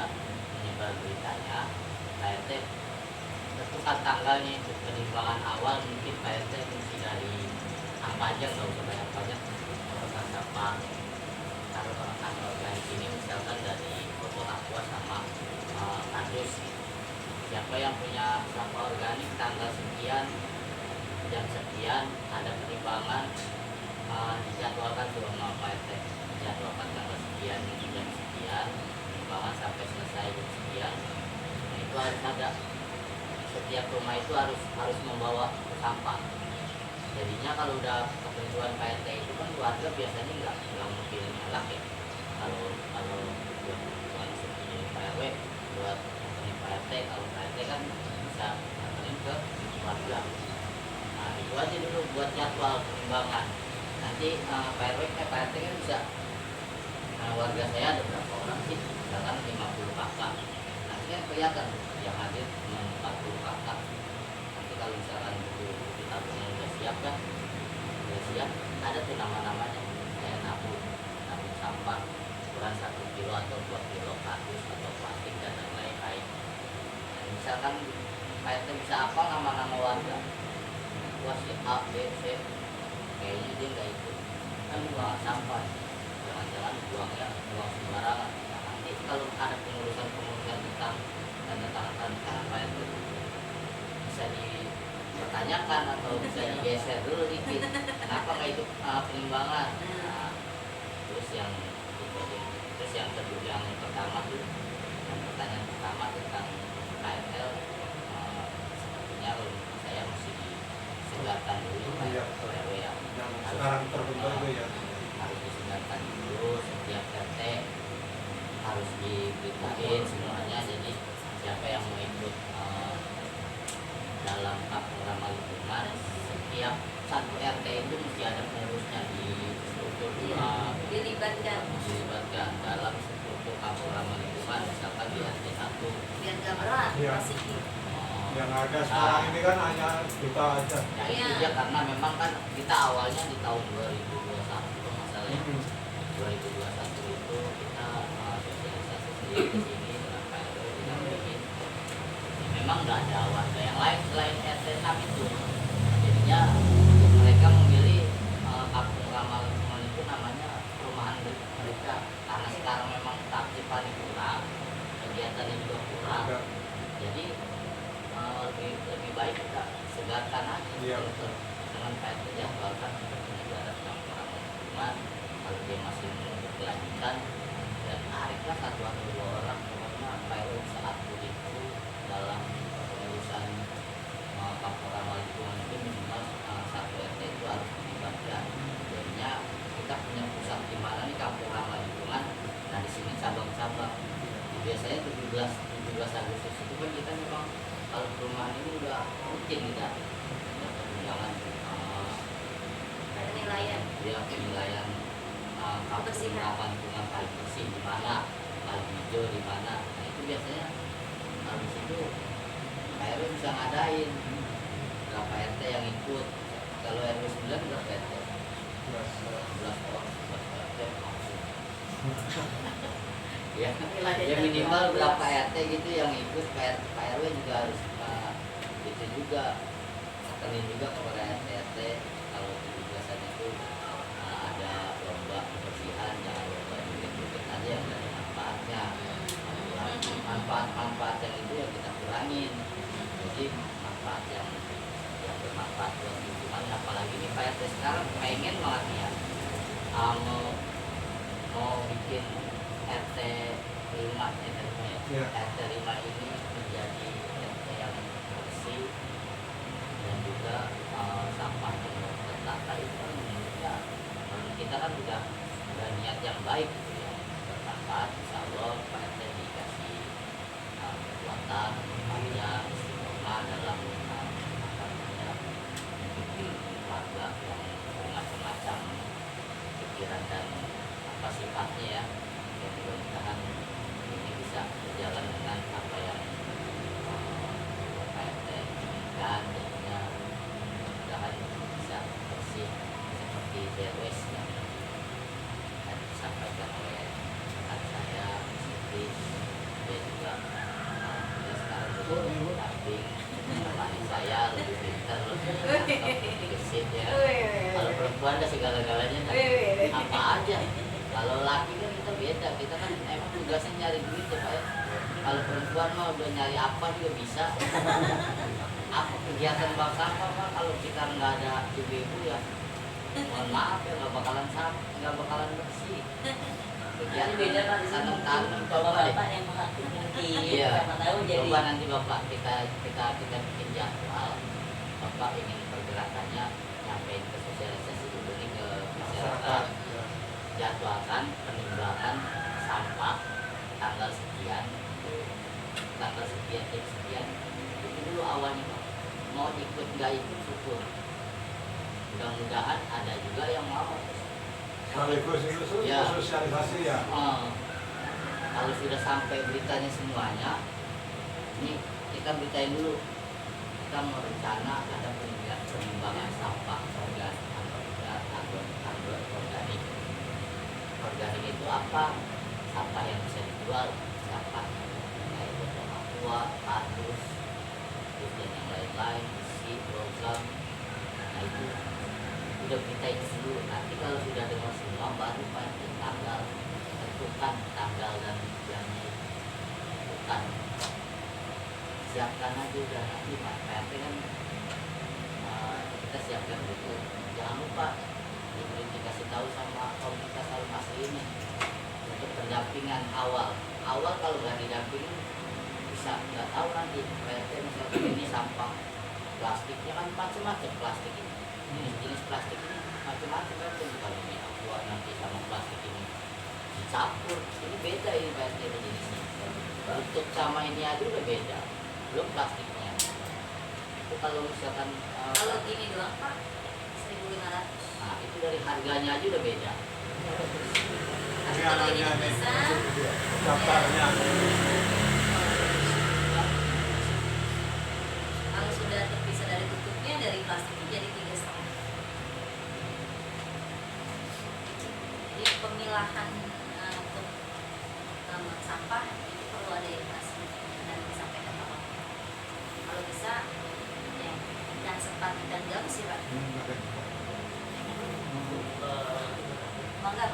menyebar beritanya, PRT tentukan tanggalnya itu penimbangan awal. Mungkin PRT mesti dari apa aja, nggak usah banyak banyak. Kalau sampah taruh kan organik ini misalkan dari Kota Aqua sama kardus. Siapa yang punya sampah organik tanggal sekian jam sekian ada penimbangan, dijadwalkan sama PRT, dijadwalkan tanggal sekian jam sekian penimbangan sampai selesai jam sekian. Nah, itu harus ada, setiap rumah itu harus membawa sampah. Jadinya kalau udah ketentuan PRT itu kan warga biasanya nggak mungkin nolak ya. Kalau buat ketentuan seperti PRW buat PRT, kalau PRT kan bisa nganterin ke warga. Nah itu aja dulu buat jadwal penimbangan. Nanti PRT kan bisa warga saya ada berapa orang sih, misalkan 50 kakak. Nanti kan kelihatan yang hadir 40 kakak. Nanti kalau misalkan buku tabungan udah siap kan, udah siap, ada tuh nama-namanya, kayak nabung sampah ukuran 1 kilo atau 2 kilo kardus atau plastik dan lain-lain. Nah, misalkan PRT bisa apa nama-nama warga, wah si A, B, C, kayaknya dia nggak ikut, kan buang sampah, jangan-jangan buang sembarangan. Nah, nanti kalau ada pengurusan tentang tanda tangan PRT bisa dipertanyakan atau bisa digeser dulu dikit, kenapa nggak ikut penimbangan. Nah, terus yang kedua, yang pertama tuh, yang pertanyaan pertama tentang KRL, sepertinya saya mesti disegarkan dulu Iya, RW ya. Yang sekarang terbentuk itu ya. Harus disegarkan dulu, setiap RT harus diberitain semuanya. Jadi siapa yang mau ikut dalam program ramah lingkungan, setiap satu RT itu mesti ada pengurusnya di struktur Dilibatkan dalam struktur kampung ramah lingkungan. Misalkan di RT 1 biar nggak berat Iya. pasti. Yang ada sekarang ini kan hanya kita aja. Ya itu Iya. dia karena memang kan kita awalnya di tahun 2021 kalau nggak salah ya. 2021 itu kita sosialisasi sendiri ke sini dengan Pak RW didampingin. Ya, memang nggak ada warga yang lain selain RT 6 itu. Jadinya mereka memilih kampung ramah lingkungan itu namanya perumahan mereka karena sekarang memang keaktifan kurang, kegiatannya juga kurang. Ada. Jadi lebih baik kita segarkan aja Iya. untuk dengan PRT jadwalkan untuk penyegaran kampung ramah lingkungan. Kalau dia masih menunggu kelanjutan dan tariklah 1 atau 2 orang karena PRT bisa atur itu dalam pengurusan kampung ramah lingkungan itu minimal 1 RT itu harus dilibatkan. Jadinya kita punya pusat di mana nih kampung ramah lingkungan. Nah di sini cabang-cabang. Biasanya 17 Agustus itu kan kita memang kalau perumahan ini udah rutin kita penunjangan Penilaian. penilaian kampung Kebersihan. ramah lingkungan paling bersih di mana, paling hijau di mana. Nah itu biasanya kalau di situ RW bisa ngadain berapa RT yang ikut. Kalau RW 9 berapa RT? 11 orang, 11 RT langsung. Ya, ya minimal berapa RT gitu yang ikut. Pak RW juga harus itu juga tekenin juga kepada RT kalau tugasan itu ada lomba kebersihan, jangan lomba joget-joget aja yang ada manfaatnya. Manfaat yang itu yang kita kurangin. Jadi manfaat yang bermanfaat buat lingkungan, apalagi ini Pak RT sekarang pengen banget nih ya mau bikin RT 5 Iya. RT 5 ini menjadi RT yang bersih dan juga sampahnya tertata. Itu kan menurutnya kita kan udah niat yang baik gitu ya, bermanfaat. Insya Allah Pak RT dikasih kekuatan panjang istiqomah dalam membimbing warga yang macam-macam pikiran dan sifatnya ya. Dan mudah-mudahan ini bisa berjalan dengan apa yang Pak RT inginkan. Tentunya mudah-mudahan bisa bersih seperti DRS yang tadi disampaikan oleh rekan saya Siti. Dia juga dia sekarang lebih damping menemani saya, lebih pintar, lebih gesit ya. Kalau perempuan dah segala-galanya apa aja. Kalau laki kan kita beda, kita kan emang tugasnya nyari duit ya Pak ya. Kalau perempuan mah udah nyari apa juga bisa. Apa kegiatan bank sampah Pak, kalau kita nggak ada ibu-ibu ya mohon maaf ya nggak bakalan bersih. Jadi beda Pak di sini. Tanam Bapak yang mengatur nanti. Iya. Siapa tahu jadi. Coba nanti Bapak kita bikin jadwal. Bapak ingin pergerakannya nyampein ke sosialisasi dulu nih ke masyarakat. Jadwalkan penimbangan sampah tanggal sekian jam sekian itu dulu awalnya Pak. Mau ikut nggak ikut syukur, mudah-mudahan ada juga yang mau. Sekaligus itu Ya. sosialisasi ya. Kalau sudah sampai beritanya semuanya, ini kita beritain dulu. Kita mau rencana ada penimbangan sampah organik. Organik itu apa? Sampah yang bisa dijual, sampah kayak botol aqua, kardus, terus dan yang lain-lain, besi, logam. Nah itu udah beritain dulu. Nanti kalau sudah dengar semua baru pada tanggal tentukan tanggal dan jamnya itu. Tentukan. Siapkan aja udah nanti Pak PRT kan kita siapkan dulu. Jangan lupa dikasih tahu sama komunitas Alum Asri ini untuk pendampingan awal kalau nggak didampingin bisa nggak tahu nanti PRT misalnya ini sampah plastiknya kan macam-macam plastik ini jenis plastik ini macam-macam kan kalau ini aqua nanti sama plastik ini dicampur ini beda ini PRT jenisnya untuk sama ini aja udah beda belum plastiknya itu kalau misalkan Kalau gini doang Pak 1.500. nah itu dari harganya aja udah beda. Tapi kalau ini bisa Daftarnya. pemilahan untuk sampah itu perlu ada edukasi dan disampaikan ke orang. Kalau bisa ya jangan sempat dan gabus ya Pak. Bangga.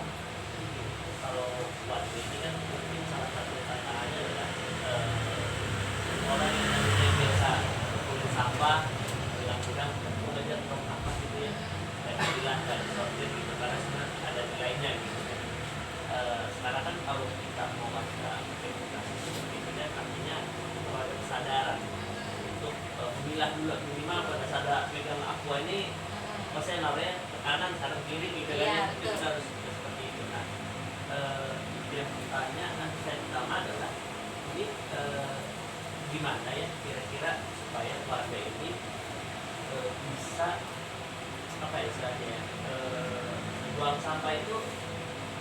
Kalau waktu ini kan mungkin salah satu tantangannya adalah orang yang biasa kumpulin sampah bilang-bilang belajar tentang sampah gitu ya, dan bilang dan sortir gitu karena sebenarnya ada nilainya gitu kan. Sekarang kan kalau kita mau baca edukasi seperti itu kan artinya ada kesadaran untuk memilah dulu minimal pada sadar pegang aqua ini maksudnya namanya ke kanan kiri gitu kan Iya, ya, itu betul. harus seperti itu. Nah, yang bertanya nanti saya pertama adalah ini gimana ya kira-kira supaya warga ini bisa apa ya istilahnya buang sampah itu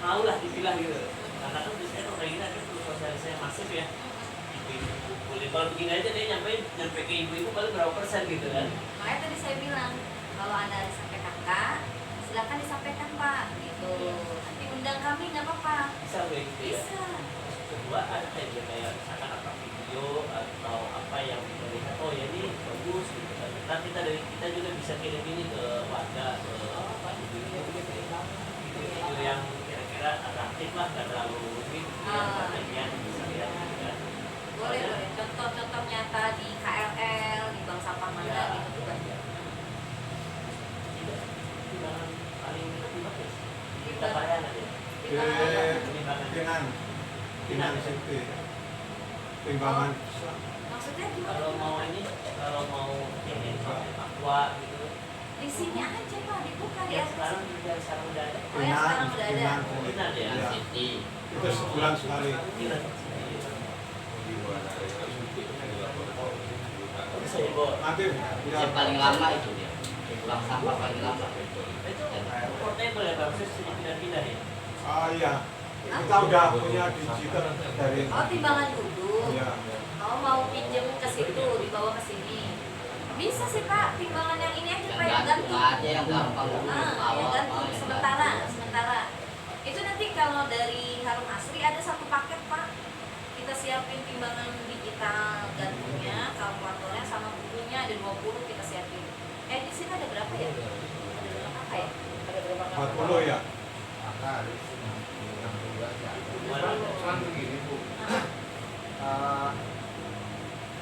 maulah dipilah gitu, karena kan biasanya orang ini kan perlu sosialisasi masif ya, ibu-ibu kumpulin kalau begini aja dia nyampe ke ibu-ibu paling berapa persen gitu kan. Makanya tadi saya bilang kalau Anda disampaikan Kak, silakan disampaikan Pak gitu. Nanti undang kami nggak apa-apa. Bisa kayak gitu ya. Bisa. Kedua ada kayak misalkan apa video atau apa yang kita lihat oh ya ini bagus gitu kan. Nanti kita juga bisa kirim ini ke warga ke apa video yang kira-kira atraktif lah nggak terlalu rumit yang bisa lihat gitu kan. Boleh. Contoh-contoh nyata di KLL, di bank sampah mana Ya. gitu tuh banyak. Timbangan paling itu di mana? Kita Timbangan. bayar aja. Pinang City. Timbangan Maksudnya gimana? Kalau mau ini aqua gitu Di sini aja Pak, dibuka di ya atas. sekarang udah ada. Oh ya sekarang udah ada. Benar ya. Ya. City. Itu sebulan sekali. Kira. Bisa ya, Bo. Nanti Yang paling lama itu dia. Buang sampah paling lama. Itu portable ya, Bang. Bisa pindah-pindah ya. Ah iya. Kita udah punya digital dari Oh timbangan duduk. ya. Oh mau pinjem ke situ, dibawa ke sini. Bisa sih Pak, timbangan yang ini aja Pak yang gantung. aja yang gampang. Yang gantung sementara. Itu nanti kalau dari Harum Asri ada satu paket Pak. Kita siapin timbangan digital gantungnya, kalkulatornya sama bukunya ada 20 kita siapin. Di sini ada berapa ya? Ada berapa apa ya? Ada berapa 40 ya. Maka harus 60 aja. Cuman begini Bu,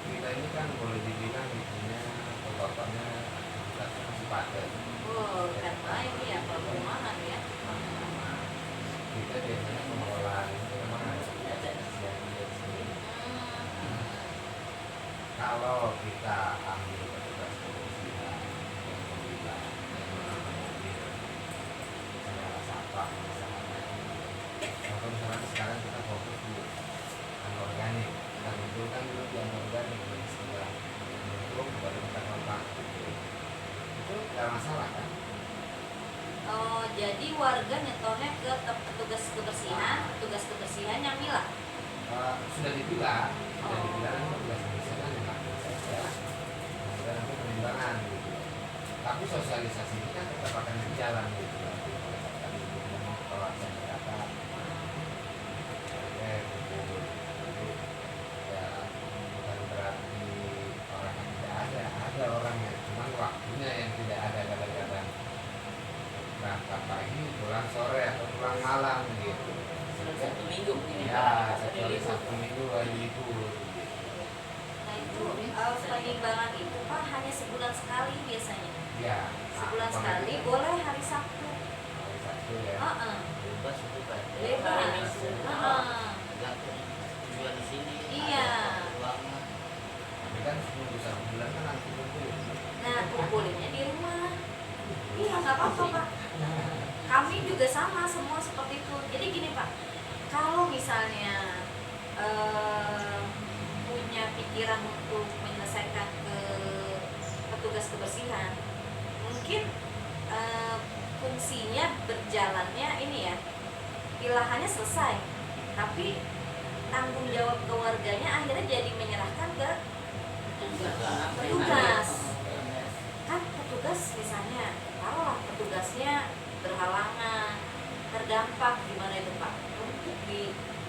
kita ini kan boleh dibilang ibunya atau bapaknya kita masih padat. Oh, karena ini ya perumahan ya. Kita biasanya pengelolaan itu memang harus ada sendiri. Kalau kita ambil petugas kebersihan yang memilah, yang mengambil segala sampah misalnya, atau misalnya sekarang kita fokus di anorganik, kita kumpulkan dulu di anorganik dari setelah untuk baru kita kontak, itu nggak masalah kan? Oh, jadi warga nyetornya ke petugas kebersihan yang milah. Sudah dipilah nanti petugas kebersihan yang lakukan saja, kemudian nanti penimbangan gitu. Tapi sosialisasi ini kan tetap akan berjalan gitu. Kalau saya kata ya bukan berarti orang yang tidak ada orang yang cuma waktunya yang tidak ada kadang-kadang berangkat pagi pulang sore atau pulang malam gitu. Satu minggu ini. Ya, kecuali Sabtu Minggu hari libur. Nah itu penimbangan itu Pak hanya sebulan sekali biasanya. Ya. Sebulan sekali boleh hari Sabtu. Hari Sabtu ya. Bebas itu Pak. Bebas. Gantung tujuan di sini. Iya. Uangnya. Tapi kan 1 bulan kan langsung kumpul. Nah kumpulinnya di rumah. Iya nggak apa-apa Pak. Kami juga sama semua seperti itu. Jadi gini Pak, kalau misalnya punya pikiran untuk menyelesaikan ke petugas kebersihan, mungkin fungsinya berjalannya ini ya, pilahannya selesai, tapi tanggung jawab keluarganya akhirnya jadi menyerahkan ke petugas. Kan petugas misalnya taruhlah petugasnya berhalangan terdampak gimana itu Pak? Untuk di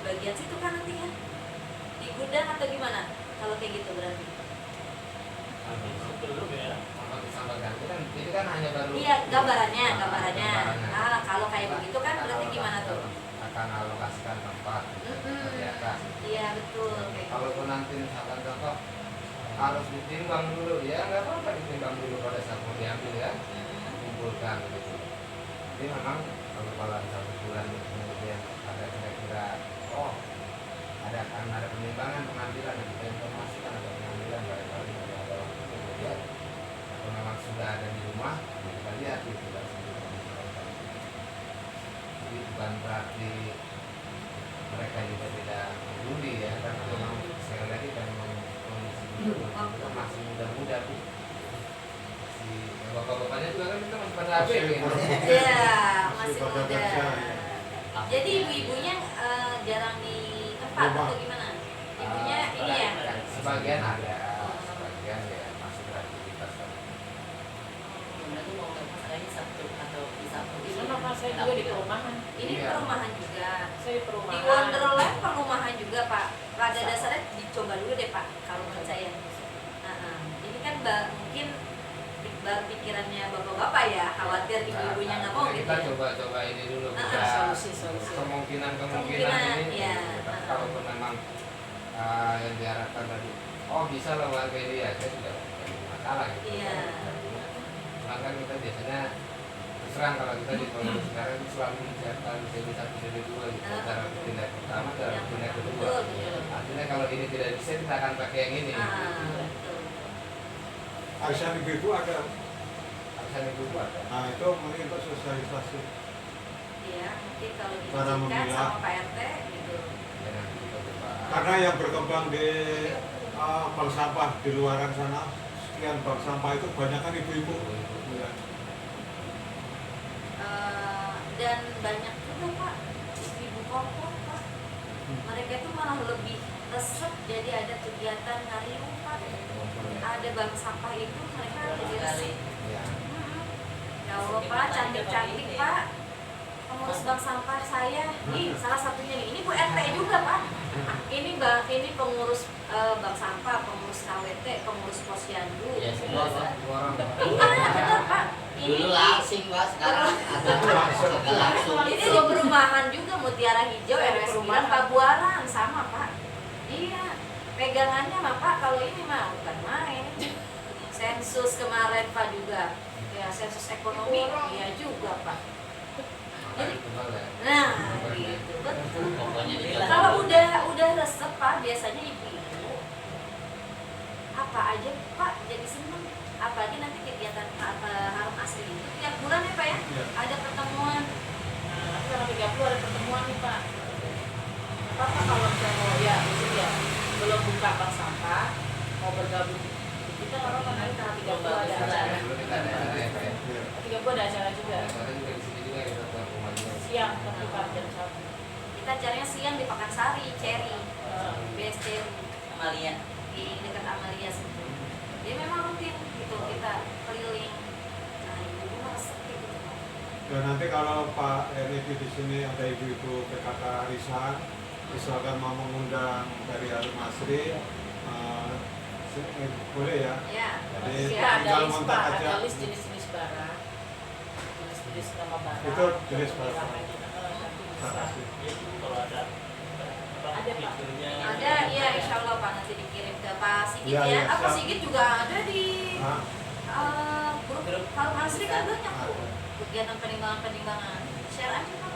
bagian situ kan nanti ya? Di gudang atau gimana? Kalau kayak gitu berarti? Belum ya. Kalau disampaikan itu kan hanya baru. Iya, gambarannya. Gambarannya. Ah, kalau kayak begitu kan berarti gimana tuh? Akan alokasikan tempat seperti atas. Iya betul. Kayak gitu. Kalaupun nanti misalkan contoh harus ditimbang dulu, ya nggak apa-apa ditimbang dulu pada saat mau diambil ya, kumpulkan gitu. Jadi memang kalau satu bulan kemudian ada kira-kira akan ada penimbangan pengambilan dan kita informasikan ada pengambilan barangkali ada waktu kemudian atau memang sudah ada di rumah kita lihat gitu kan. Jadi bukan berarti mereka juga tidak peduli ya, karena memang sekali lagi kan memang kondisi dulu kita masih muda-muda tuh. Si bapak-bapaknya juga kan kita masih pada HP gitu. Iya, masih pada muda. kerja. Jadi ibu-ibunya jarang di tempat Rumah. atau gimana? Ibunya ini ya? Sebagian ada, sebagian ya masih beraktivitas. Berarti mau lepas kayaknya Sabtu atau di Sabtu. Sama Pak, saya juga di perumahan. Ini Iya. perumahan juga. Saya di Di perumahan. Wonderland perumahan juga Pak. Pada dasarnya dicoba dulu deh Pak, kalau menurut saya. Ini kan mungkin baru pikirannya bapak-bapak ya, khawatir ibu-ibunya nggak mau gitu Kita ya. coba ini dulu Solusi. kemungkinan Kemungkinan, ini. ya. Tapi kalaupun memang yang diharapkan tadi, bisa lah warga ini ya, saya sudah jadi masalah gitu. Iya. Cuma kan kita biasanya terserang kalau kita di pengurus sekarang itu selalu menyiapkan CD1, CD2 gitu. Cara tindak pertama, cara tindak kedua. Betul. Artinya kalau ini tidak bisa kita akan pakai yang ini. Betul. Arisan ibu ada. Arisan ibu ada. Nah itu mungkin untuk sosialisasi. Iya, mungkin kalau Cara diizinkan memilah. sama Pak RT gitu. Ya, nanti kita coba. Karena yang berkembang di bank sampah di luaran sana, sekian bank sampah itu banyak kan ibu-ibu. Ya. Dan banyak juga Pak ibu kompor Pak. Mereka itu malah lebih resep, jadi ada kegiatan ngariung Pak. Ada bank sampah itu mereka jadi resep. Ya. Ya Allah Pak, cantik-cantik Pak. Pengurus bank sampah saya, salah satunya nih, ini Bu RT juga Pak. Ini pengurus bank sampah, pengurus KWT, pengurus posyandu. Ya semua Pak. Dua orang. Iya benar Pak. Dulu langsing Pak, sekarang agak langsung. Ini di perumahan juga Mutiara Hijau RW 9 Pabuaran sama Pak. Iya, pegangannya mah Pak kalau ini mah bukan main. Sensus kemarin Pak juga. Ya sensus ekonomi iya juga Pak. Jadi, nah gitu betul. Pokoknya di Kalau udah resep Pak biasanya ibu-ibu apa aja Pak jadi seneng. Apalagi nanti kegiatan harum asli itu tiap bulan ya Pak ya? Iya. Ada pertemuan. Nah, nanti tanggal 30 ada pertemuan nih Pak. Apa kalau misalnya mau ya, maksudnya ya, belum buka bank sampah, mau bergabung di kita kalau kan nanti tanggal 30 ada acara. Dulu kita ada ya, Pak ya. 30 ada acara juga. Soalnya juga di sini juga kita tuan rumah juga. Siang tapi Pak jam 1. Kita caranya siang di Pakansari, Cherry, BSC Amalia. di dekat Amalia situ. Dia memang rutin gitu kita keliling. Nah ibu mah resep gitu. Dan nanti kalau Pak Ernedi di sini ada ibu-ibu PKK arisan, misalkan mau mengundang dari Harum Asri, boleh ya. Ya. Jadi Ya, ada tinggal list kontak Pak, aja. ada list jenis-jenis barang. Jenis-jenis nama barang. Itu jenis barang. Ramai di nanti bisa. Makasih. Itu kalau ada Ada, Pak. fiturnya. Ada, iya insya Allah Pak nanti dikirim ke Pak Sigit Iya, ya. iya, Pak siap. Sigit juga ada di Nah, grup Harum Asri kan banyak Bu. ada. Kegiatan penimbangan-penimbangan. Share aja Pak.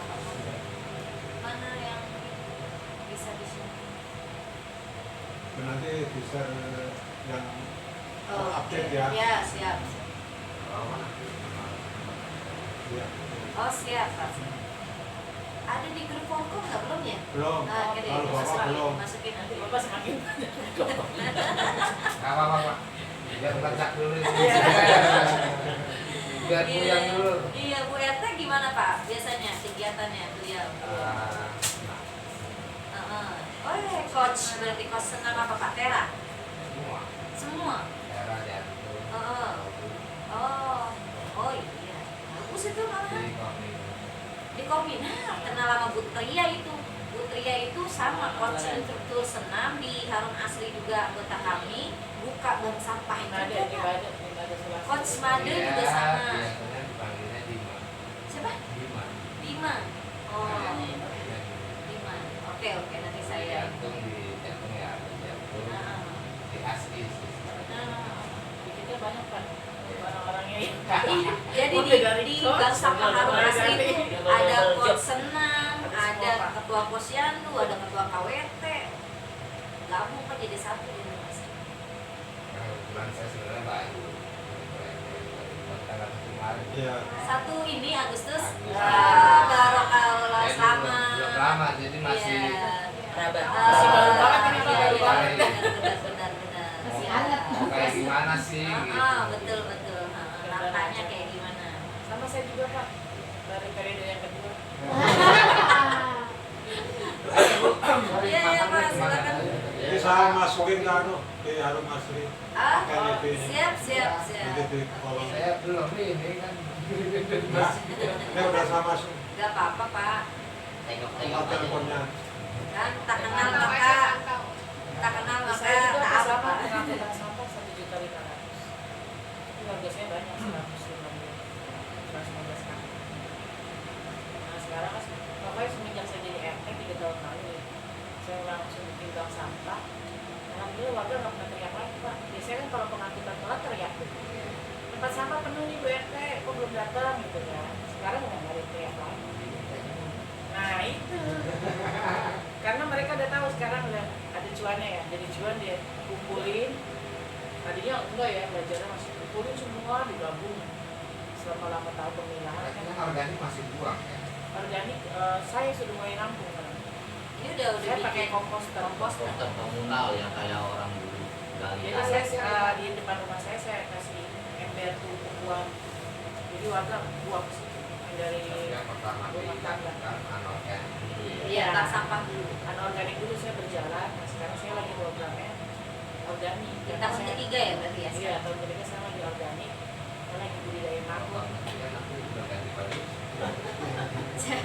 Mana yang bisa di sini. Dan nanti bisa yang Oh, update oke. ya. Ya, siap. Ya. Oh, siap, Pak. Ada di grup Forkom nggak belum ya? Belum. Nah, oke deh, Kalau Bapak masukin, belum. masukin nanti. Nanti Bapak semakin banyak. Gak apa-apa Pak. Biar ngecak dulu di sini. Biar puyang dulu. Iya, Bu RT gimana Pak? Biasanya kegiatannya beliau. Oh, coach berarti coach senam apa Pak? Tera? Semua. Semua. Daerah jantung. Oh, iya. Bagus itu malahan. Jadi koordinasi. di kopi. Nah, kenal sama Bu Tria itu. Bu Tria itu sama coach instruktur senam di Harum Asri juga anggota kami, buka bank sampah Nah, ada juga. di Pak. ada Sulawesi. Coach Made Iya, juga sama. biasanya dipanggilnya Dima. Siapa? Dima. Dima. Oh, Dipanggilnya Dima. Oke, nanti saya. jantung ya, ada jantung. Nah, Di asli sih. nah. Dikitnya banyak kan orang-orangnya yang Jadi Mulai dari di coach, bank sampah Harum mulai Asri dari- itu ada double coach job. senam, Ada ada semua, Pak. ketua posyandu, ada ketua KWT. Gabung Pak jadi satu di Mas. Nah, kebetulan saya sebenarnya baru. Tanggal kemarin. Iya. Satu ini Agustus. Agustus. Barokallah Jadi sama. belum lama, jadi masih Iya. Rabat. Masih baru banget ini, Pak, Iya, baru iya, banget. benar. Masih hangat. Kayak gimana sih? Gitu. Betul. Langkahnya kayak gimana? sama saya juga Pak dari periode yang kedua. Iya, Pak, silakan. Ini saya masukin ke ke Harum Asri. Ah, Pakai siap. Nanti di kolom. Saya belum ini kan. Nah, ini udah saya masuk. Gak apa-apa, Pak. Tengok Nomor aja. teleponnya. Kan tak kenal maka Saya juga tak bersama apa. pengangkutan sampah 1.500.000. Ini harganya banyak 115 kaki. Nah sekarang kan pokoknya semenjak saya jadi RT 3 tahun lalu, saya langsung bikin bank sampah. Alhamdulillah warga nggak pernah teriak lagi Pak. Biasanya kan kalau pengangkutan telat teriak tuh. Tempat sampah penuh nih Bu RT, kok belum datang gitu kan. Sekarang udah nggak ada yang teriak lagi. Nah itu karena mereka udah tahu sekarang udah ada cuannya ya, jadi cuan dia kumpulin. Tadinya enggak ya, belajarnya masih kumpulin semua digabung selama 8 tahun pemilahan. Kayaknya organik masih buang ya. Organik saya sudah mulai nampung kan. Ini udah Saya pakai bikin komposter. Komposter komunal yang kayak orang dulu gali Jadi tanah. saya di depan rumah saya kasih ember tuh buang. Jadi warga buang ke situ. Yang dari Yang pertama rumah tangga. kan anorganik. Iya, tak sampah dulu. Anorganik dulu saya berjalan. Nah sekarang saya lagi programnya organik. Di Karena tahun saya- ketiga ya berarti ya? Iya, tahun ketiga saya lagi organik. Karena lagi budidaya mangrove. Kan aku udah ganti baju.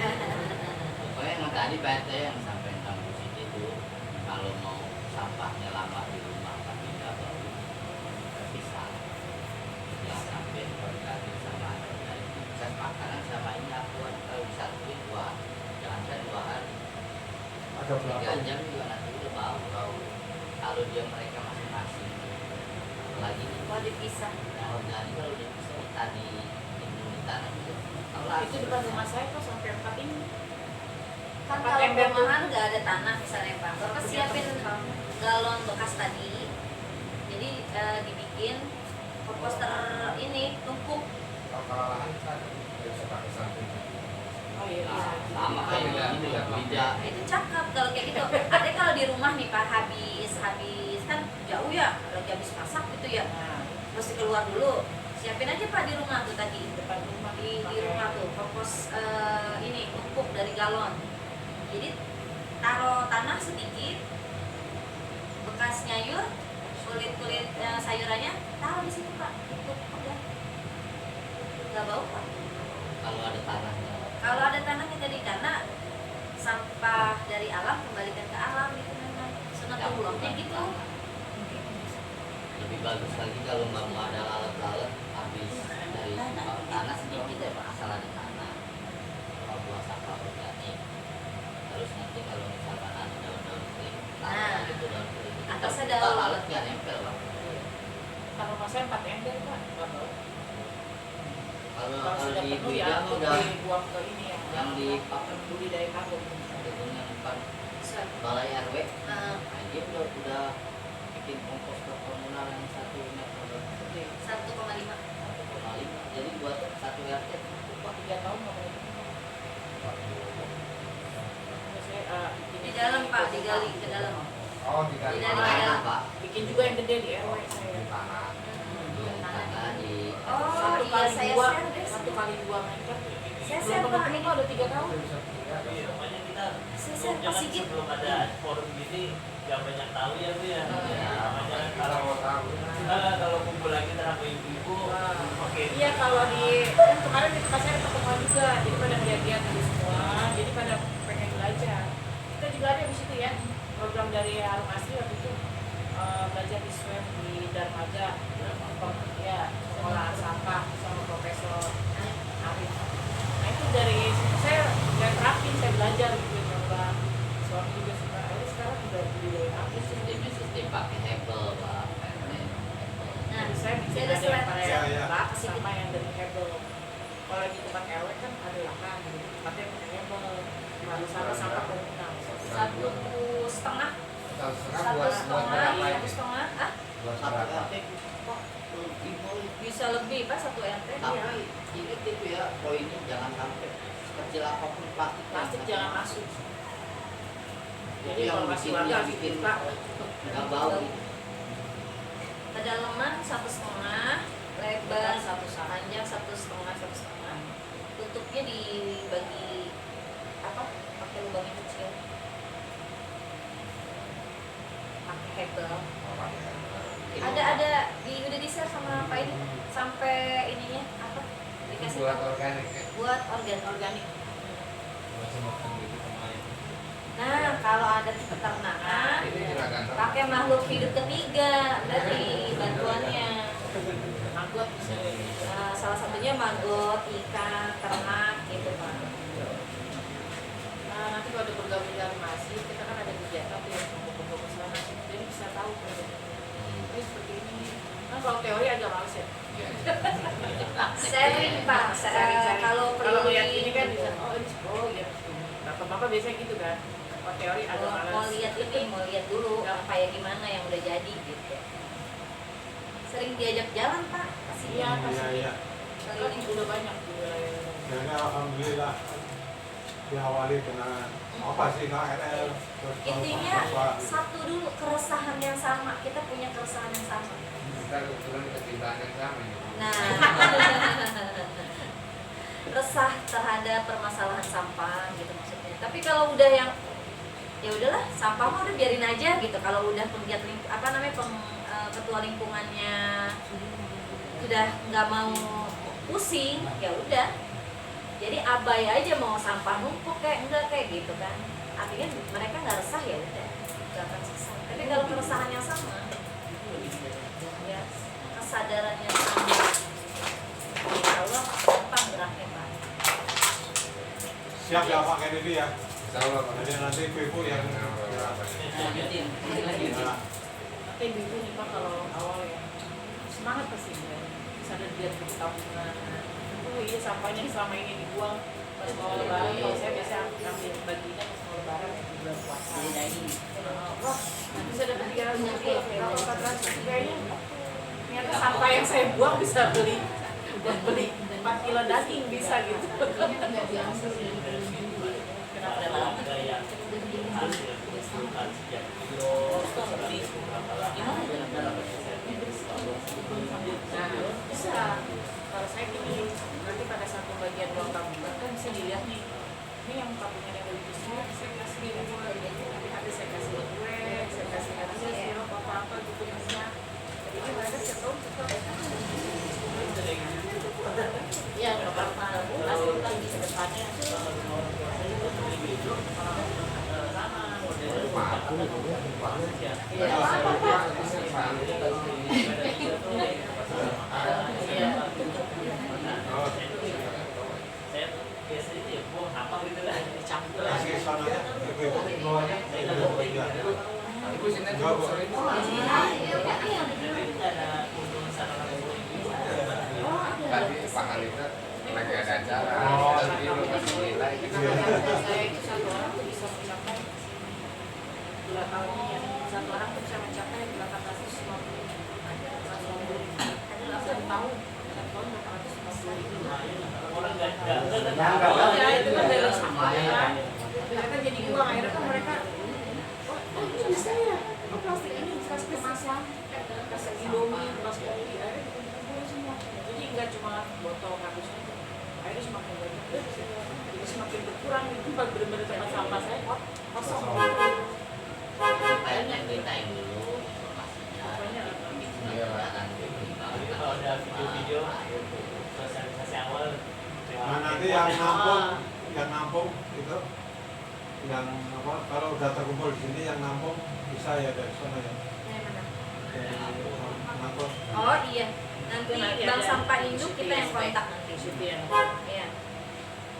Pokoknya yang tadi PT yang sampai kampus itu kalau mau sampahnya lama di rumah tapi nggak baru bisa yang sampai organik sama organik bisa makanan sama ini aku kalau disatuin buat jangan kan 2 hari Ada 3 berapa? jam juga nanti udah bau kalau dia mereka masing-masing lagi Mau dipisah. yang organik kalau dia bisa tadi di tanah itu Itu depan rumah saya kok sampai 4 ini. Kan Tempat kalau ember tuh. perumahan nggak ada tanah misalnya Pak, Bapak siapin galon bekas tadi. Jadi dibikin komposter ini tumpuk. Kalau lahan kan bisa pakai samping. Oh iya. sama kayak ini ya beda Nah, itu cakep kalau kayak gitu. Ada kalau di rumah nih Pak habis kan jauh ya, lagi habis masak gitu ya. Nah, Mesti keluar dulu. Siapin aja Pak di rumah tuh tadi. depan rumah Di rumah tuh kompos ini tumpuk dari galon. Jadi taruh tanah sedikit, bekas nyayur, kulit sayurannya taruh di situ Pak. Tutup udah. Nggak bau Pak. kalau ada tanahnya Kalau ada tanahnya jadi karena sampah dari alam kembalikan ke alam gitu memang. Sunatullah gitu. lebih bagus lagi kalau nggak mau ada lalat-lalat habis dari tanah sedikit ya Pak, asal ada tanah kalau buang sampah organik terus nanti kalau misalkan ada daun-daun kering taruh Nah, gitu daun kering atasnya kita daun. lalat nggak nempel Pak. Kalau rumah saya 4 ember Pak. kalau Kalau kalau sudah di penuh ya Bidang aku udah dibuang ke ini ya. yang di papan budidaya kangkung. gedung yang depan Set. balai RW Nah, nah, dia udah bikin komposter komunal yang 1 meter gede 1,5. 1,5 jadi buat 1 RT Wah 3 tahun nggak boleh. Saya Di dalam Pak, digali ke dalam. Oh, di Di dalam dalam. tanah Pak bikin juga yang gede di RW di saya. tanah. yang tanah di Oh, Satu iya kali saya dua, share deh. 1 kali 2 meter. Saya Belum share pernah Pak. penuh udah 3 tahun. Iya, makanya kita Saya share Pak jangan Sigit. sebelum ada forum gini nggak banyak tahu ya Bu ya. Iya. Makanya Kalau mau tahu. kalau kumpul lagi sama ibu-ibu, oke. Iya kalau di kan kemarin di tempat saya ada pertemuan juga, jadi pada lihat-lihat dari semua juga ada di situ ya program dari Harum Asri waktu itu belajar di swab di Darmaga ya pengolahan sampah sama Profesor Arif. Nah itu dari situ saya terapin, saya belajar gitu coba suami juga suka. Akhirnya sekarang udah di apa Sistem pakai Hebel, Pak. Nah, saya bikin ada ada slide. yang pakai Ya. bak sama yang dari Hebel. Kalau di tempat RW kan ada lahan, tempatnya pakai Hebel. Harus sampah komunal. 1,5. Atau setengah Satu buat setengah, berapa satu ini? setengah, ah? Buat Satu berapa? RT kok lebih Bisa lebih Pak, 1 RT ya. tapi ingat itu ya poinnya jangan sampai kecil apapun plastik Plastik jangan masuk. Jadi yang kalau masih bikin warga yang harus bikin dibuka. nggak bau. Kedalaman 1,5, lebar 1, panjang 1,5. Tutupnya dibagi apa? Pakai lubang yang kecil. Pakai hebel. Ada udah di share sama Pak ini sampai ininya apa? Dikasih Buat tahu. organik ya. Buat organik. Masih makan gitu kemarin. Nah, kalau ada di peternakan Ini juga ganteng. pakai makhluk hidup ketiga berarti bantuannya. Maggot bisa. Salah satunya maggot, ikan, ternak gitu Pak. Nah, nanti kalau ada bergabung dari masih kita kan ada kegiatan tuh yang kumpul-kumpul ke sana, jadi bisa tahu ini seperti ini. Kan kalau teori agak males ya. Iya. Sharing Pak, Sharing. kalau Kalau perlu lihat ini kan bisa ya. Bapak-bapak biasanya gitu kan. Kalau teori agak males. mau lihat ini, mau lihat dulu kayak gimana yang udah jadi gitu. Sering diajak jalan Pak, pasti Iya, Iya, pasti. iya. kali Kan ini. udah banyak juga. Dan alhamdulillah diawali dengan apa sih KRL, terus Intinya apa gitu. satu dulu keresahan yang sama, kita punya keresahan yang sama. Kita kebetulan kecintaan yang sama ya. Nah, resah terhadap permasalahan sampah gitu maksudnya. Tapi kalau udah yang ya udahlah sampah mah udah biarin aja gitu. Kalau udah pegiat ketua lingkungannya udah nggak mau pusing, ya udah. Jadi abai aja mau sampah numpuk kayak enggak kayak gitu kan. Artinya mereka nggak resah ya udah, nggak akan susah. Tapi kalau keresahannya sama, ya kesadarannya sama, insya Allah gampang geraknya Pak. Siap ya Pak Kennedy ya. Insya Allah Pak. Jadi nanti ibu yang Lanjutin, lagi. ya. Tapi ibu nih Pak kalau awal ya semangat pasti ya. Sadar dia bertahun-tahun. Oh iya sampahnya selama ini dibuang pas mau lebaran. Kalau saya biasa ngambil baginya pas mau lebaran di bulan puasa. Wah nanti saya dapat 300 rupiah. Kalau 400 kayaknya ternyata sampah yang saya buang bisa beli 4 kilo daging bisa gitu. Kenapa ada yang hasil sejak kilo Nah, bisa. Kalau saya gini, nanti pada satu bagian ruang tabungan kan bisa dilihat nih. Ini yang tabungan yang lebih besar, saya kasih gue. Nanti ada saya kasih gue, saya kasih hasil sirup apa gitu bisa. Jadi mereka setahun Iya, nggak apa-apa. Hasil lagi ke depannya. Iya, apa-apa. saya biasanya ya buang apa gitu kan Dicampur. Kasih sananya, ibu bawahnya. Ya. Ibu sini cukup sering. jadi ada keuntungan sana Tadi Pak Halita lagi ada acara. Oh. Kita bikin masih gila gitu. Saya itu satu orang tuh bisa mencapai 2 tahunnya ya. Satu orang tuh bisa mencapai 850. Ada 8 tahun 850.000. orang nggak Ya itu kan dari sampah kan. Ternyata jadi uang akhirnya kan mereka oh ini bisa ya. Oh plastik ini plastik kemasan, plastik Indomie, plastik ini akhirnya dikumpulin semua. Jadi nggak cuma botol kardusnya itu. Akhirnya semakin banyak. Jadi semakin berkurang di tempat benar-benar tempat sampah saya kosong. Banyak ceritain dulu informasinya. Banyak. Iya. jadi kalau ada video-video sosialisasi awal Nah nanti yang nampung itu yang apa kalau udah terkumpul di sini yang nampung bisa ya dari sana ya. Yang mana? Dari ngangkut. Oh iya, nanti Nanti bank ada sampah induk di kita yang SP. kontak nanti. Situ yang Iya.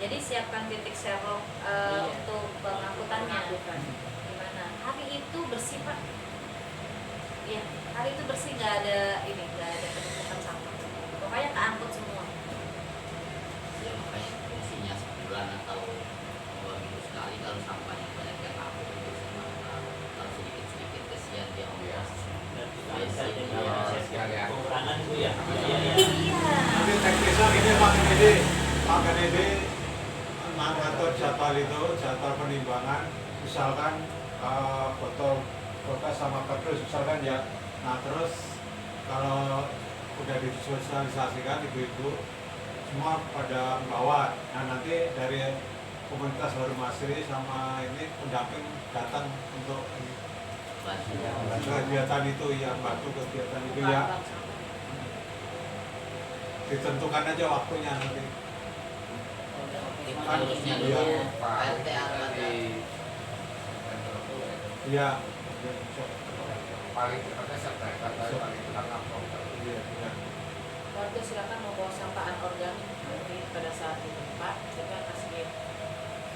Jadi siapkan titik serok Iya. untuk pengangkutannya. bukan. Gimana? Hari itu bersih Pak. Iya, hari itu bersih, nggak ada ini, nggak ada penumpukan sampah. Pokoknya keangkut semua. Ya makanya fungsinya sebulan atau 2 minggu sekali kalau sampahnya banyak yang aku itu sama kalau sedikit kesian dia ongkos. Dan kita bisa jadi sekali ya. pengurangan itu ya. Iya ya. Iya. Nanti teknisnya ini Pak Kennedy mengatur jadwal itu, jadwal penimbangan, misalkan botol bekas sama kardus misalkan ya. Nah terus kalau udah disosialisasikan ibu-ibu semua pada membawa. Nah nanti dari komunitas Harum Asri sama ini pendamping datang untuk kegiatan itu ya, bantu kegiatan itu ya. Bank sampah. Ditentukan aja waktunya nanti. Harusnya Iya. dulu Pak, RT ada di Iya. paling cepatnya September, tapi paling cepat Oktober. Iya, iya. Warga silakan membawa sampah anorganik nanti pada saat di tempat kita kasih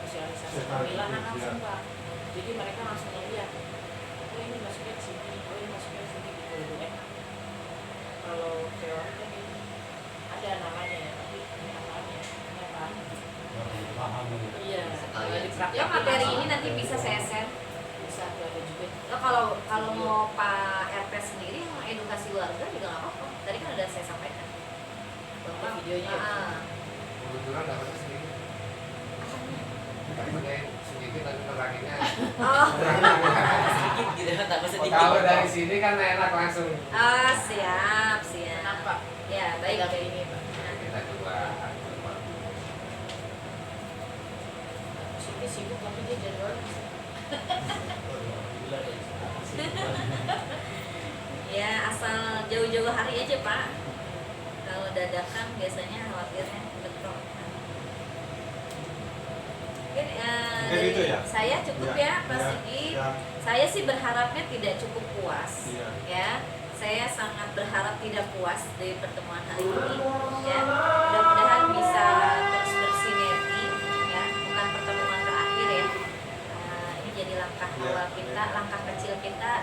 sosialisasi pemilahan langsung Pak. Jadi mereka langsung melihat, oh ini masuknya ke sini, oh ini masuknya ke sini gitu lebih enak. Kalau teori kan ini ada namanya ya, tapi kenyataannya kenyataan. Iya. Sekali Kalau ya. dipraktek Ya materi ini nanti bisa saya share. bisa tuh ada juga. Nah, kalau mau Pak RT sendiri yang edukasi warga juga nggak apa-apa. Tadi kan udah saya sampaikan. Bapak videonya. Kebetulan dapatnya sedikit. Dapatnya sedikit tapi teranginnya. Oh, Sedikit gitu kan, tambah sedikit. Kalau dari sini kan enak langsung. siap. Kenapa? Ya, baik. Ada ini Pak. Kita coba. Sini sibuk tapi dia jadwal. Ya, asal jauh-jauh hari aja Pak. Kalau dadakan biasanya khawatirnya bentrok. Oke, dari itu ya? saya cukup ya, Pak Sigit. Saya sih berharapnya tidak cukup puas. Iya. Ya, saya sangat berharap tidak puas dari pertemuan hari ini. Ya, mudah-mudahan bisa terus bersinergi. Ya, bukan pertemuan terakhir ya. Ini jadi langkah awal kita, langkah kecil kita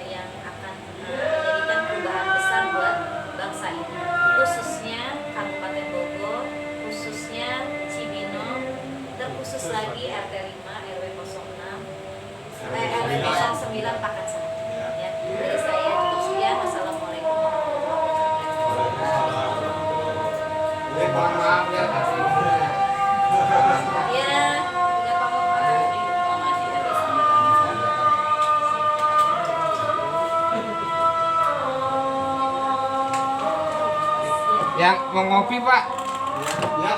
yang akan menjadikan perubahan besar buat bangsa ini, khususnya Kabupaten Bogor, khususnya Cibinong, terkhusus lagi RT 5 RW 06 RW 09 Pakansari. Ya, dari saya cukup sekian. Wassalamualaikum warahmatullahi wabarakatuh. Mohon maaf ya tadi. Ya, tidak apa-apa. Yang mau ngopi Pak? Ya.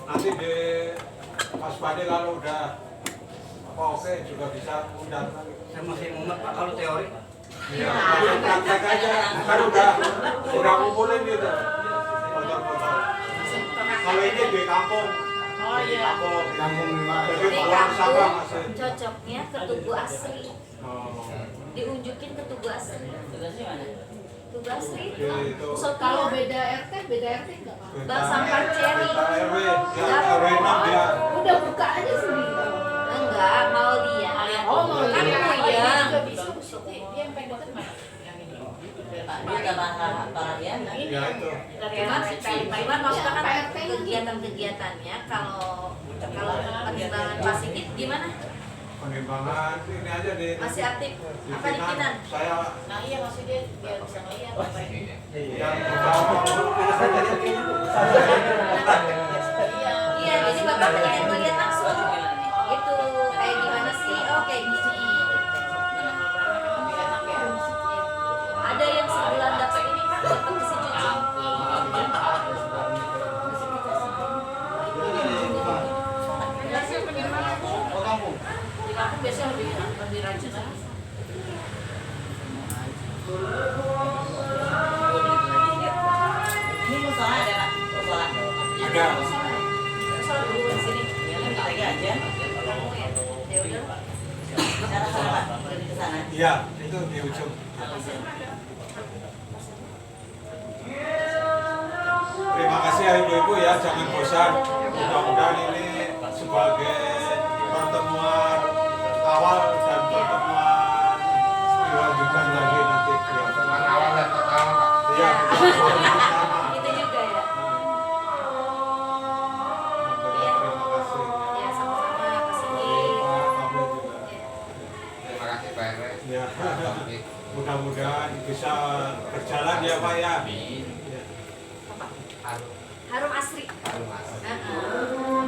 Nanti di Mas Pade kalau udah apa oke juga bisa undang. Saya masih mumet Pak kalau teori. Iya, langsung praktek aja. Kan udah ngumpulin gitu. Foto-foto. Kalau ini di kampung. Oh Di iya. kampung gimana? Jadi Di buang sampah kampung masih. cocoknya ke Tugu Asri, Oh. diunjukin ke Tugu Asri. Tugasnya mana? Tugu Asri Oke, itu. kalau beda RT enggak Pak? Bang Sampah Cherry. RW, ya RW 6 dia. Udah buka aja sendiri. Enggak, mau dia. Oh, mau Kan dia. Oh, ini puyeng. juga bisa Bu Siti. Dia yang pengen deket mana? Yang ini. Pak, dia udah bahas Ini Ya itu. dari Cuman maksudnya kan Pak RT -nya. kegiatan-kegiatannya kalau pertimbangan Pak Sigit gimana? Pengembangan ini aja di Masih aktif? di Apa di Kinan? Saya Nah iya maksud dia biar bisa ngeliat apa ini. yang di kampung. Iya, jadi Bapak pengen melihat langsung. Itu kayak gimana sih? Oh, kayak gini. Ada yang sebulan dapat ini Pak, dapat mesin cuci. Di kampung biasanya lebih rajin lagi. Ini musola ada Pak? Musola. Ada. Soal dulu di sini. Ya, lagi aja. Iya, itu di ujung. Terima kasih ya ibu-ibu ya, jangan bosan. Mudah-mudahan ini sebagai pertemuan awal dan pertemuan dilanjutkan lagi nanti. Teman awal dan pertama Pak. Iya. Itu juga ya. Terima kasih. Ya sama-sama Pak Sigi. Pak Fahmi juga. Terima kasih Pak RW. Ya. Pak Taufik. Mudah-mudahan bisa berjalan ya Pak ya. Amin. Ya. Apa? Harum, Harum Asri. harum mas. Heeh.